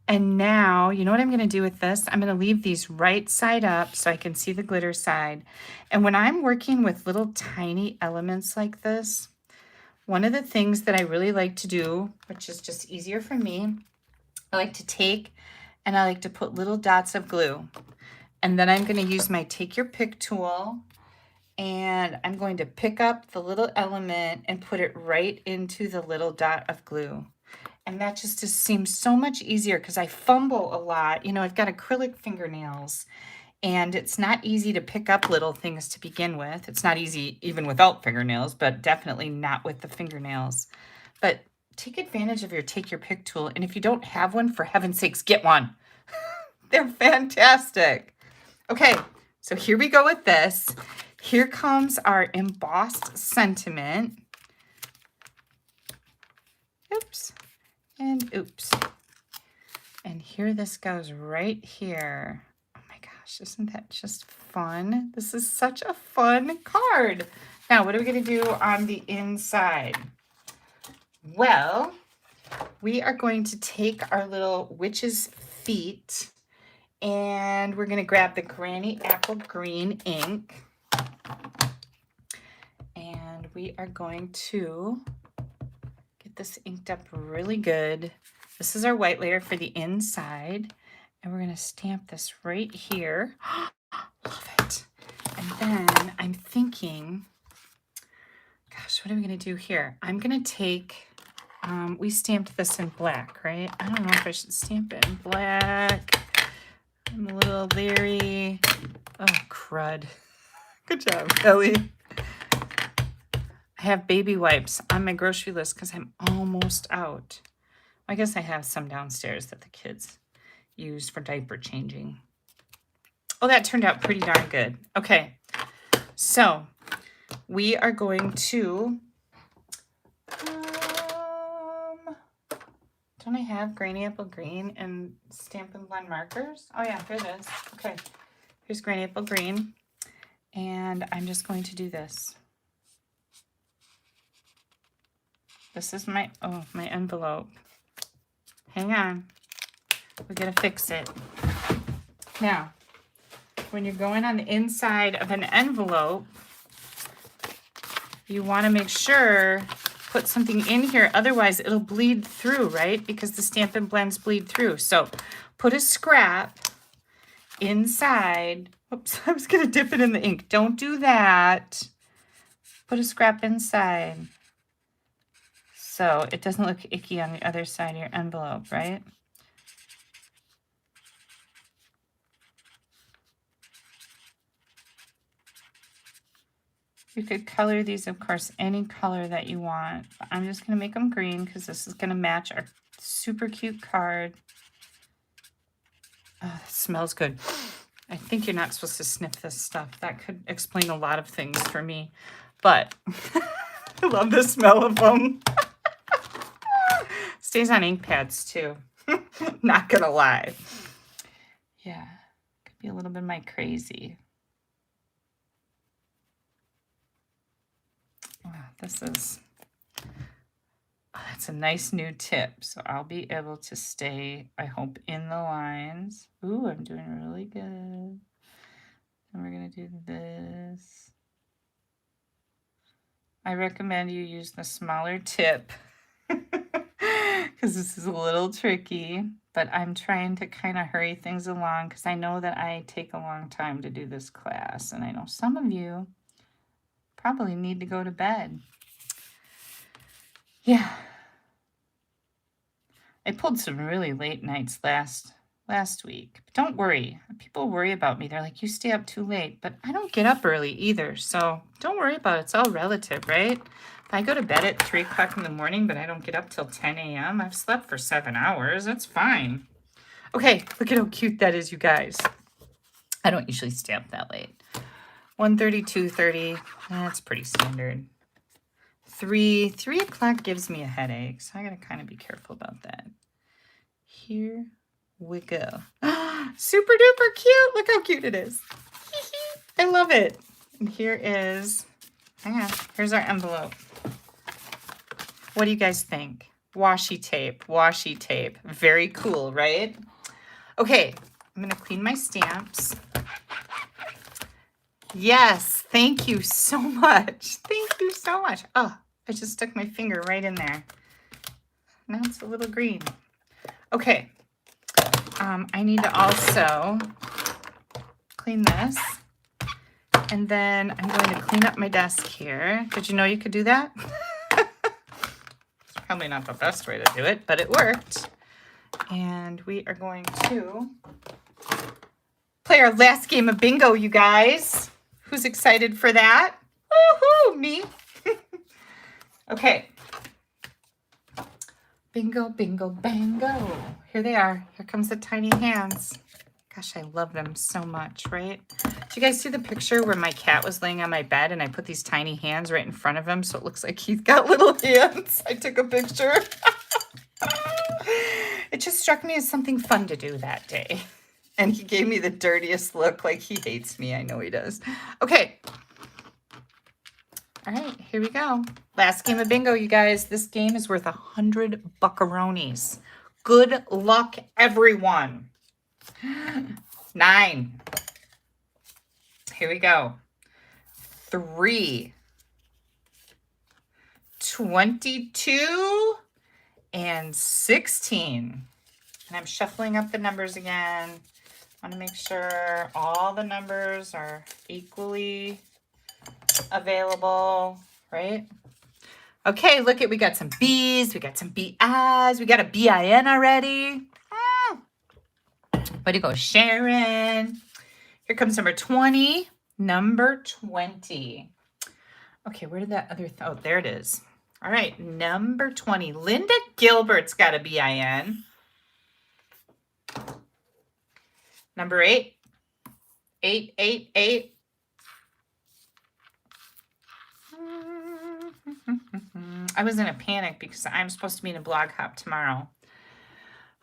And now, you know what I'm going to do with this? I'm going to leave these right side up so I can see the glitter side. And when I'm working with little tiny elements like this, one of the things that I really like to do, which is just easier for me, I like to take and I like to put little dots of glue. And then I'm going to use my take your pick tool and I'm going to pick up the little element and put it right into the little dot of glue. And that just seems so much easier because I fumble a lot. You know, I've got acrylic fingernails and it's not easy to pick up little things to begin with. It's not easy even without fingernails, but definitely not with the fingernails. But take advantage of your take your pick tool. And if you don't have one, for heaven's sakes, get one. They're fantastic. Okay, so here we go with this. Here comes our embossed sentiment. Oops. And oops. And here this goes right here. Oh my gosh, isn't that just fun? This is such a fun card. Now, what are we going to do on the inside? Well, we are going to take our little witch's feet and we're going to grab the Granny Apple Green ink. And we are going to get this inked up really good. This is our white layer for the inside. And we're going to stamp this right here. Love it. And then I'm thinking, gosh, what are we going to do here? I'm going to take, we stamped this in black, right? I don't know if I should stamp it in black. I'm a little leery. Oh, crud. Good job, Ellie. I have baby wipes on my grocery list because I'm almost out. I guess I have some downstairs that the kids use for diaper changing. Oh, that turned out pretty darn good. Okay, so we are going to, don't I have Granny Apple Green and Stampin' Blend markers? Oh yeah, here it is. Okay, here's Granny Apple Green. And I'm just going to do this. This is my, oh, my envelope. Hang on. We gotta fix it. Now, when you're going on the inside of an envelope, you want to make sure, put something in here, otherwise it'll bleed through, right? Because the Stampin' Blends bleed through. So put a scrap inside. Oops, I was gonna dip it in the ink. Don't do that. Put a scrap inside so it doesn't look icky on the other side of your envelope, right? You could color these, of course, any color that you want. But I'm just going to make them green because this is going to match our super cute card. Oh, it smells good. I think you're not supposed to sniff this stuff. That could explain a lot of things for me. But I love the smell of them. Stays on ink pads, too. Not going to lie. Yeah, could be a little bit of my crazy. This is, oh, that's a nice new tip. So I'll be able to stay, I hope, in the lines. Ooh, I'm doing really good. And we're going to do this. I recommend you use the smaller tip because this is a little tricky. But I'm trying to kind of hurry things along because I know that I take a long time to do this class. And I know some of you probably need to go to bed. Yeah. I pulled some really late nights last week. But don't worry. People worry about me. They're like, you stay up too late. But I don't get up early either. So don't worry about it. It's all relative, right? If I go to bed at 3 o'clock in the morning, but I don't get up till 10 a.m., I've slept for 7 hours. That's fine. Okay, look at how cute that is, you guys. I don't usually stamp that late. 1:30, 2:30, that's pretty standard. 3 o'clock gives me a headache, so I gotta kind of be careful about that. Here we go. Super duper cute. Look how cute it is. I love it. And here is, hang on, here's our envelope. What do you guys think? Washi tape. Very cool, right? Okay, I'm gonna clean my stamps. Yes, thank you so much. Thank you so much. Oh, I just stuck my finger right in there. Now it's a little green. Okay. I need to also clean this. And then I'm going to clean up my desk here. Did you know you could do that? It's probably not the best way to do it, but it worked. And we are going to play our last game of bingo, you guys. Who's excited for that? Woohoo, me. Okay. Bingo, bingo, bango. Here they are. Here comes the tiny hands. Gosh, I love them so much, right? Did you guys see the picture where my cat was laying on my bed and I put these tiny hands right in front of him so it looks like he's got little hands? I took a picture. It just struck me as something fun to do that day. And he gave me the dirtiest look, like he hates me. I know he does. Okay. All right, here we go. Last game of bingo, you guys. This game is worth 100 buckaroonies. Good luck, everyone. 9. Here we go. 3. 22 and 16. And I'm shuffling up the numbers again. want to make sure all the numbers are equally available, right? Okay, look at, we got some B's, we got some BI's, we got a BIN already. Way to go, Sharon. Here comes number 20. Number 20. Okay, where did that other, oh, there it is. All right, number 20. Linda Gilbert's got a BIN. Number 8. 888. I was in a panic because I'm supposed to be in a blog hop tomorrow.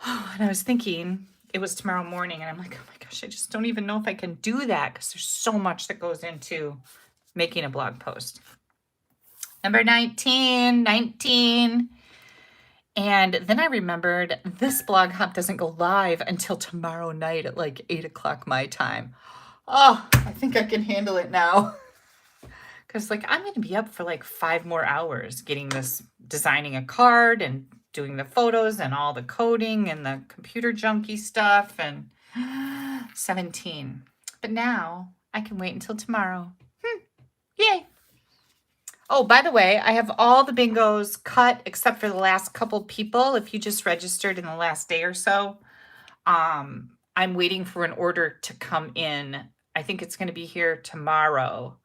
And I was thinking it was tomorrow morning, and I'm like, oh my gosh, I just don't even know if I can do that because there's so much that goes into making a blog post. Number 19. And then I remembered this blog hop doesn't go live until tomorrow night at like 8 o'clock my time. Oh, I think I can handle it now. Because like I'm going to be up for like 5 more hours getting this, designing a card and doing the photos and all the coding and the computer junky stuff, and 17. But now I can wait until tomorrow. Yay. Oh, by the way, I have all the bingos cut except for the last couple people. If you just registered in the last day or so, I'm waiting for an order to come in. I think it's going to be here tomorrow.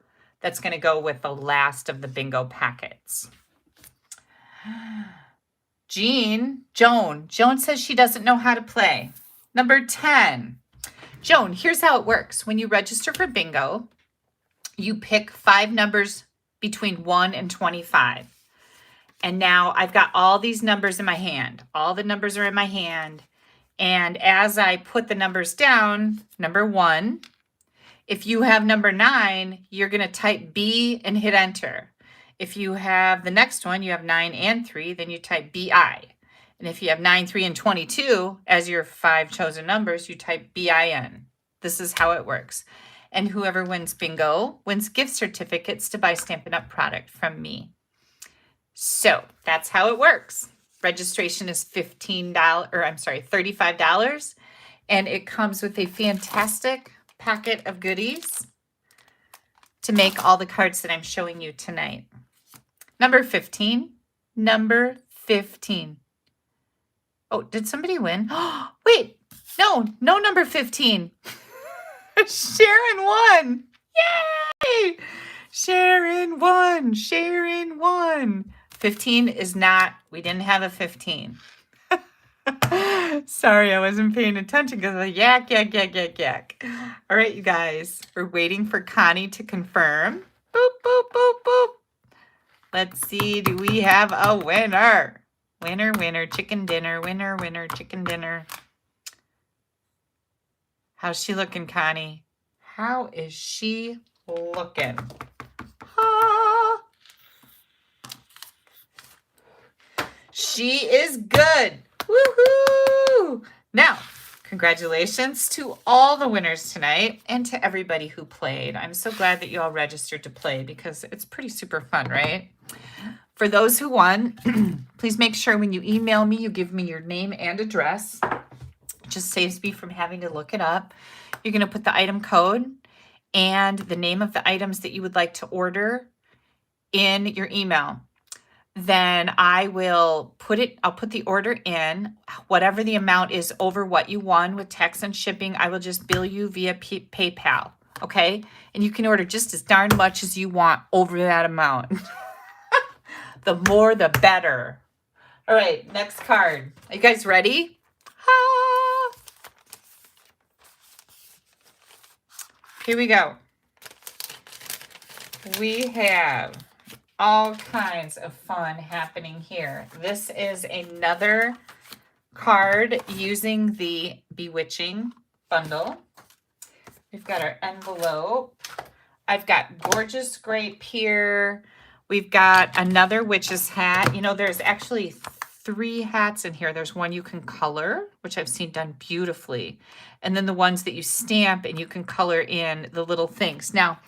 That's going to go with the last of the bingo packets. Joan says she doesn't know how to play. Number 10. Joan, here's how it works. When you register for bingo, you pick 5 numbers between 1 and 25. And now I've got all these numbers in my hand. All the numbers are in my hand. And as I put the numbers down, number 1, if you have number 9, you're going to type B and hit enter. If you have the next one, you have 9 and 3, then you type BI. And if you have 9, 3, and 22 as your 5 chosen numbers, you type BIN. This is how it works. And whoever wins bingo wins gift certificates to buy Stampin' Up! Product from me. So that's how it works. Registration is $35. And it comes with a fantastic packet of goodies to make all the cards that I'm showing you tonight. Number 15. Oh, did somebody win? Wait, no number 15. Sharon won. Yay! Sharon won. 15 is not, we didn't have a 15. Sorry, I wasn't paying attention because of yak. All right, you guys, we're waiting for Connie to confirm. Boop, boop, boop, boop. Let's see, do we have a winner? Winner, chicken dinner. Winner, chicken dinner. How's she looking, Connie? How is she looking? Ah. She is good. Woohoo! Now, congratulations to all the winners tonight and to everybody who played. I'm so glad that you all registered to play because it's pretty super fun, right? For those who won, please make sure when you email me, you give me your name and address. It just saves me from having to look it up. You're going to put the item code and the name of the items that you would like to order in your email. Then I will I'll put the order in. Whatever the amount is over what you won with tax and shipping, I will just bill you via PayPal, okay? And you can order just as darn much as you want over that amount. The more, the better. All right, next card. Are you guys ready? Ah. Here we go. We have all kinds of fun happening here. This is another card using the Bewitching bundle. We've got our envelope. I've got gorgeous grape here. We've got another witch's hat. You know, there's actually 3 hats in here. There's one you can color, which I've seen done beautifully. And then the ones that you stamp and you can color in the little things. Now,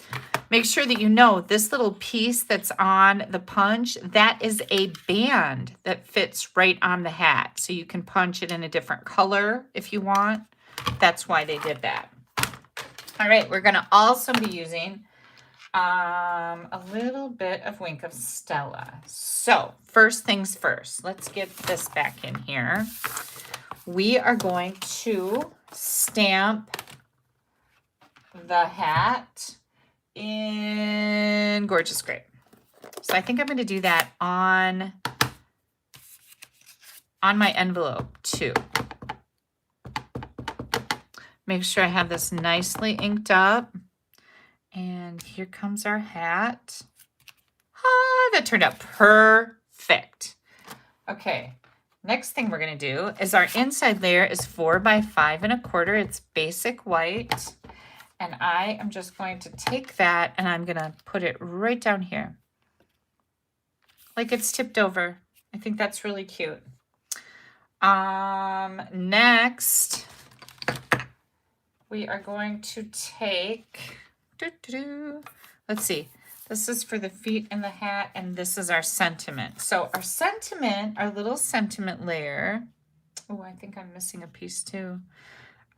make sure that you know this little piece that's on the punch, that is a band that fits right on the hat. So you can punch it in a different color if you want. That's why they did that. All right, we're gonna also be using a little bit of Wink of Stella. So first things first, let's get this back in here. We are going to stamp the hat in Gorgeous Grape. So I think I'm going to do that on my envelope too. Make sure I have this nicely inked up. And here comes our hat. Ah, that turned out perfect. Okay, next thing we're going to do is our inside layer is 4 by 5 1/4. It's basic white. And I am just going to take that and I'm going to put it right down here. Like it's tipped over. I think that's really cute. Next, we are going to take, let's see, this is for the feet and the hat, and this is our sentiment. So our sentiment, our little sentiment layer, oh, I think I'm missing a piece too.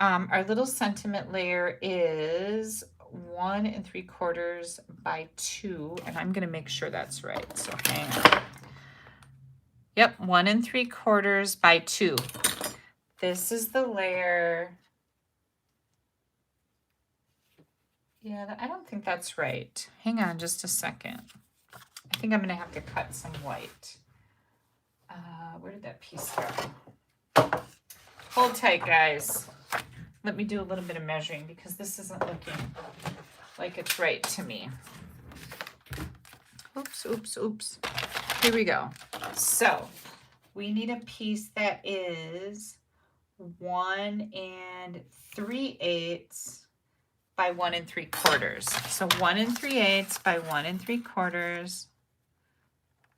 Our little sentiment layer is 1 3/4 by 2, and I'm going to make sure that's right. So hang on. Yep, 1 3/4 by 2. This is the layer. Yeah, I don't think that's right. Hang on just a second. I think I'm going to have to cut some white. Where did that piece go? Hold tight, guys. Let me do a little bit of measuring because this isn't looking like it's right to me. Oops, oops, oops. Here we go. So we need a piece that is 1 3/8 by 1 3/4. So 1 3/8 by 1 3/4.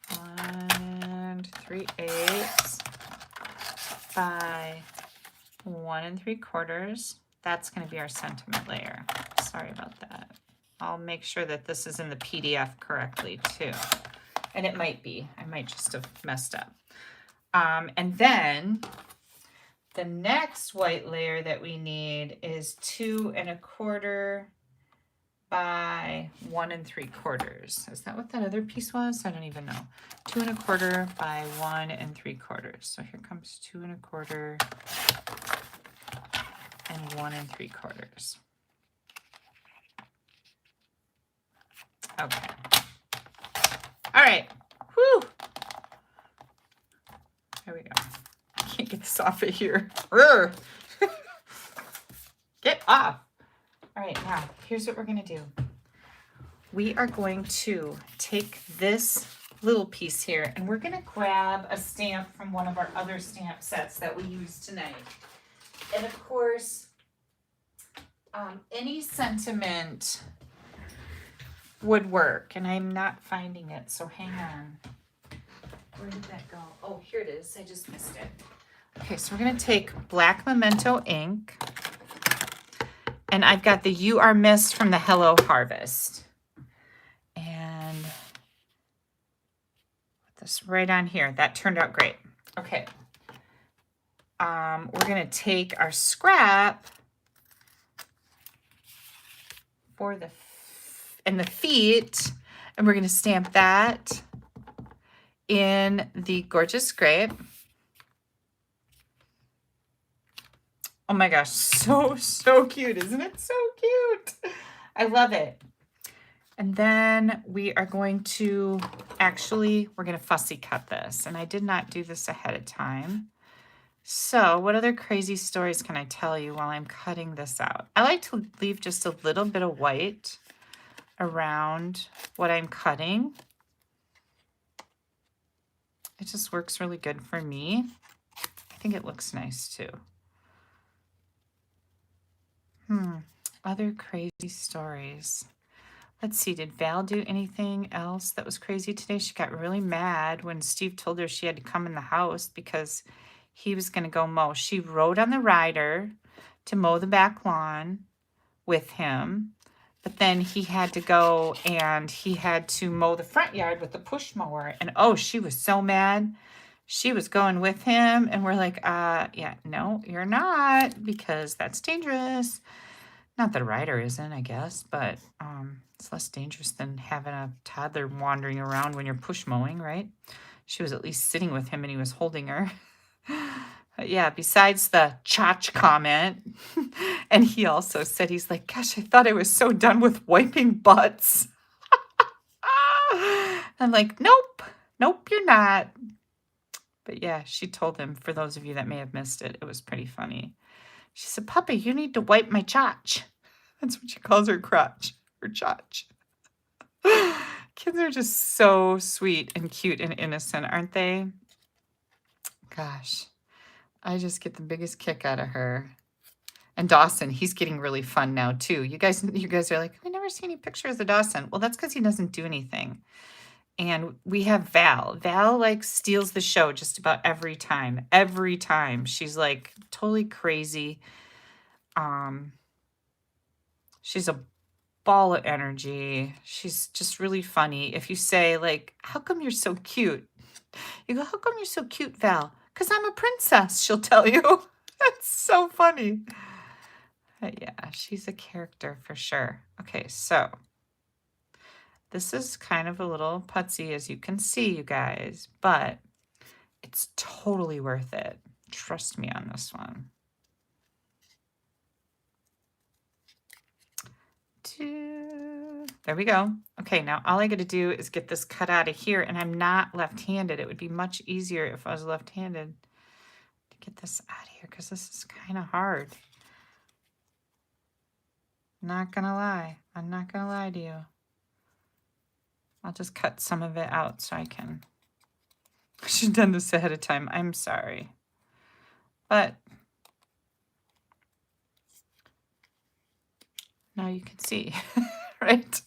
1 3/8 by 1 3/4. That's going to be our sentiment layer. Sorry about that. I'll make sure that this is in the PDF correctly too. And it might be. I might just have messed up. And then the next white layer that we need is 2 1/4 by 1 3/4. Is that what that other piece was? I don't even know. 2 1/4 by 1 3/4. So here comes 2 1/4 and 1 3/4. Okay. All right. Whew. There we go. I can't get this off of here. Get off. All right, now here's what we're going to do. We are going to take this little piece here and we're going to grab a stamp from one of our other stamp sets that we used tonight. And of course, any sentiment would work, and I'm not finding it, so hang on. Where did that go? Oh, here it is. I just missed it. Okay, so we're going to take black memento ink, and I've got the You Are Missed from the Hello Harvest. And put this right on here. That turned out great. Okay. We're going to take our scrap for the feet, and we're going to stamp that in the Gorgeous Grape. Oh my gosh, so cute. Isn't it so cute? I love it. And then we are going to, we're going to fussy cut this. And I did not do this ahead of time. So what other crazy stories can I tell you while I'm cutting this out? I like to leave just a little bit of white around what I'm cutting. It just works really good for me. I think it looks nice too. Other crazy stories. Let's see, did Val do anything else that was crazy today? She got really mad when Steve told her she had to come in the house because he was going to go mow. She rode on the rider to mow the back lawn with him, but then he had to go and he had to mow the front yard with the push mower. And oh, she was so mad. she was going with him, and we're like, yeah, no, you're not, because that's dangerous. Not that a rider isn't, I guess, but it's less dangerous than having a toddler wandering around when you're push mowing, right? She was at least sitting with him and he was holding her. But yeah, besides the chotch comment, and he also said, he's like, gosh, I thought I was so done with wiping butts. I'm like, nope, nope, you're not. But yeah, she told him, for those of you that may have missed it, it was pretty funny. She said, Puppy, you need to wipe my chotch. That's what she calls her crotch, her chotch. Kids are just so sweet and cute and innocent, aren't they? Gosh, I just get the biggest kick out of her. And Dawson, he's getting really fun now too. You guys are like, I never see any pictures of Dawson. Well, that's because he doesn't do anything. And we have Val. Val like steals the show just about every time. Every time. She's like totally crazy. She's a ball of energy. She's just really funny. If you say like, how come you're so cute? You go, how come you're so cute, Val? Because I'm a princess, she'll tell you. That's so funny. But yeah, she's a character for sure. Okay, so this is kind of a little putsy, as you can see, you guys, but it's totally worth it. Trust me on this one. There we go. Okay, now all I got to do is get this cut out of here, and I'm not left-handed. It would be much easier if I was left-handed to get this out of here, because this is kind of hard. Not gonna lie. I'm not gonna lie to you. I'll just cut some of it out so I can. I should have done this ahead of time. I'm sorry. But now you can see, right?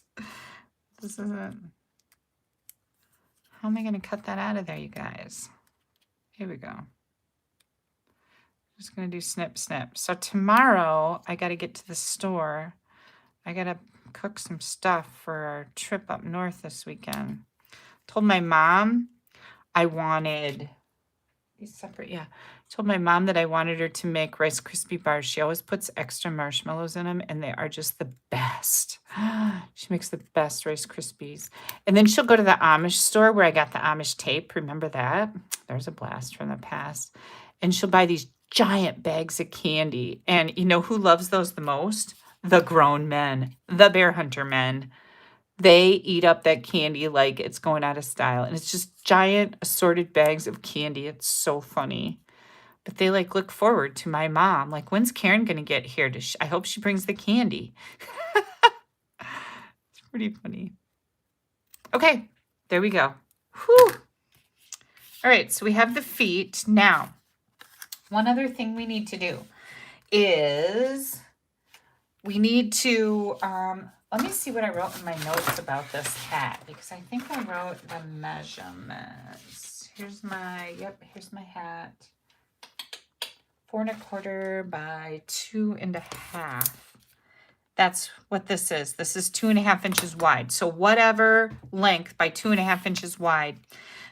This isn't. How am I going to cut that out of there, you guys? Here we go. Just going to do snip, snip. So tomorrow, I got to get to the store. I got to cook some stuff for our trip up north this weekend. Told my mom I wanted these separate, yeah. Told my mom that I wanted her to make Rice Krispie bars. She always puts extra marshmallows in them, and they are just the best. She makes the best Rice Krispies. And then she'll go to the Amish store where I got the Amish tape. Remember that? There's a blast from the past. And she'll buy these giant bags of candy. And you know who loves those the most? The grown men, the bear hunter men. They eat up that candy like it's going out of style. And it's just giant assorted bags of candy. It's so funny. But they like look forward to my mom. Like, when's Karen going to get here? I hope she brings the candy. It's pretty funny. Okay, there we go. Whew. All right, so we have the feet. Now, one other thing we need to do is we need to, let me see what I wrote in my notes about this hat, because I think I wrote the measurements. Here's my hat. 4 1/4 by 2 1/2. That's what this is. This is 2 1/2 inches wide. So whatever length by 2 1/2 inches wide.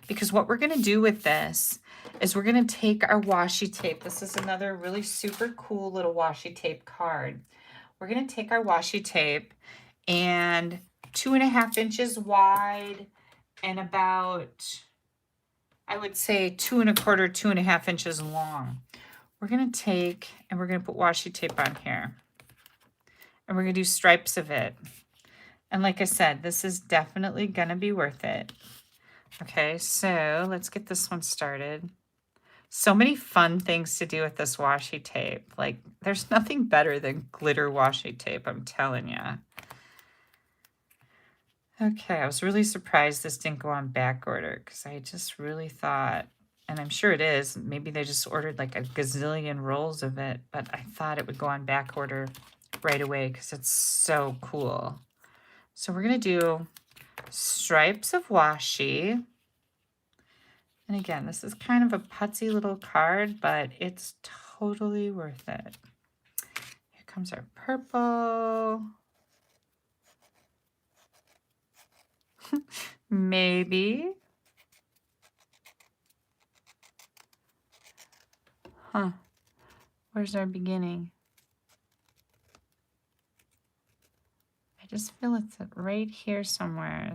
Because what we're going to do with this is we're going to take our washi tape. This is another really super cool little washi tape card. We're going to take our washi tape and 2 1/2 inches wide and about, I would say 2 1/4, 2 1/2 inches long. We're going to take and we're going to put washi tape on here. And we're going to do stripes of it. And like I said, this is definitely going to be worth it. Okay, so let's get this one started. So many fun things to do with this washi tape. Like, there's nothing better than glitter washi tape, I'm telling you. Okay, I was really surprised this didn't go on back order, because I just really thought, and I'm sure it is, maybe they just ordered like a gazillion rolls of it, but I thought it would go on back order right away because it's so cool. So we're going to do stripes of washi. And again, this is kind of a putsy little card, but it's totally worth it. Here comes our purple. Maybe. Huh. Where's our beginning? I just feel it's right here somewhere.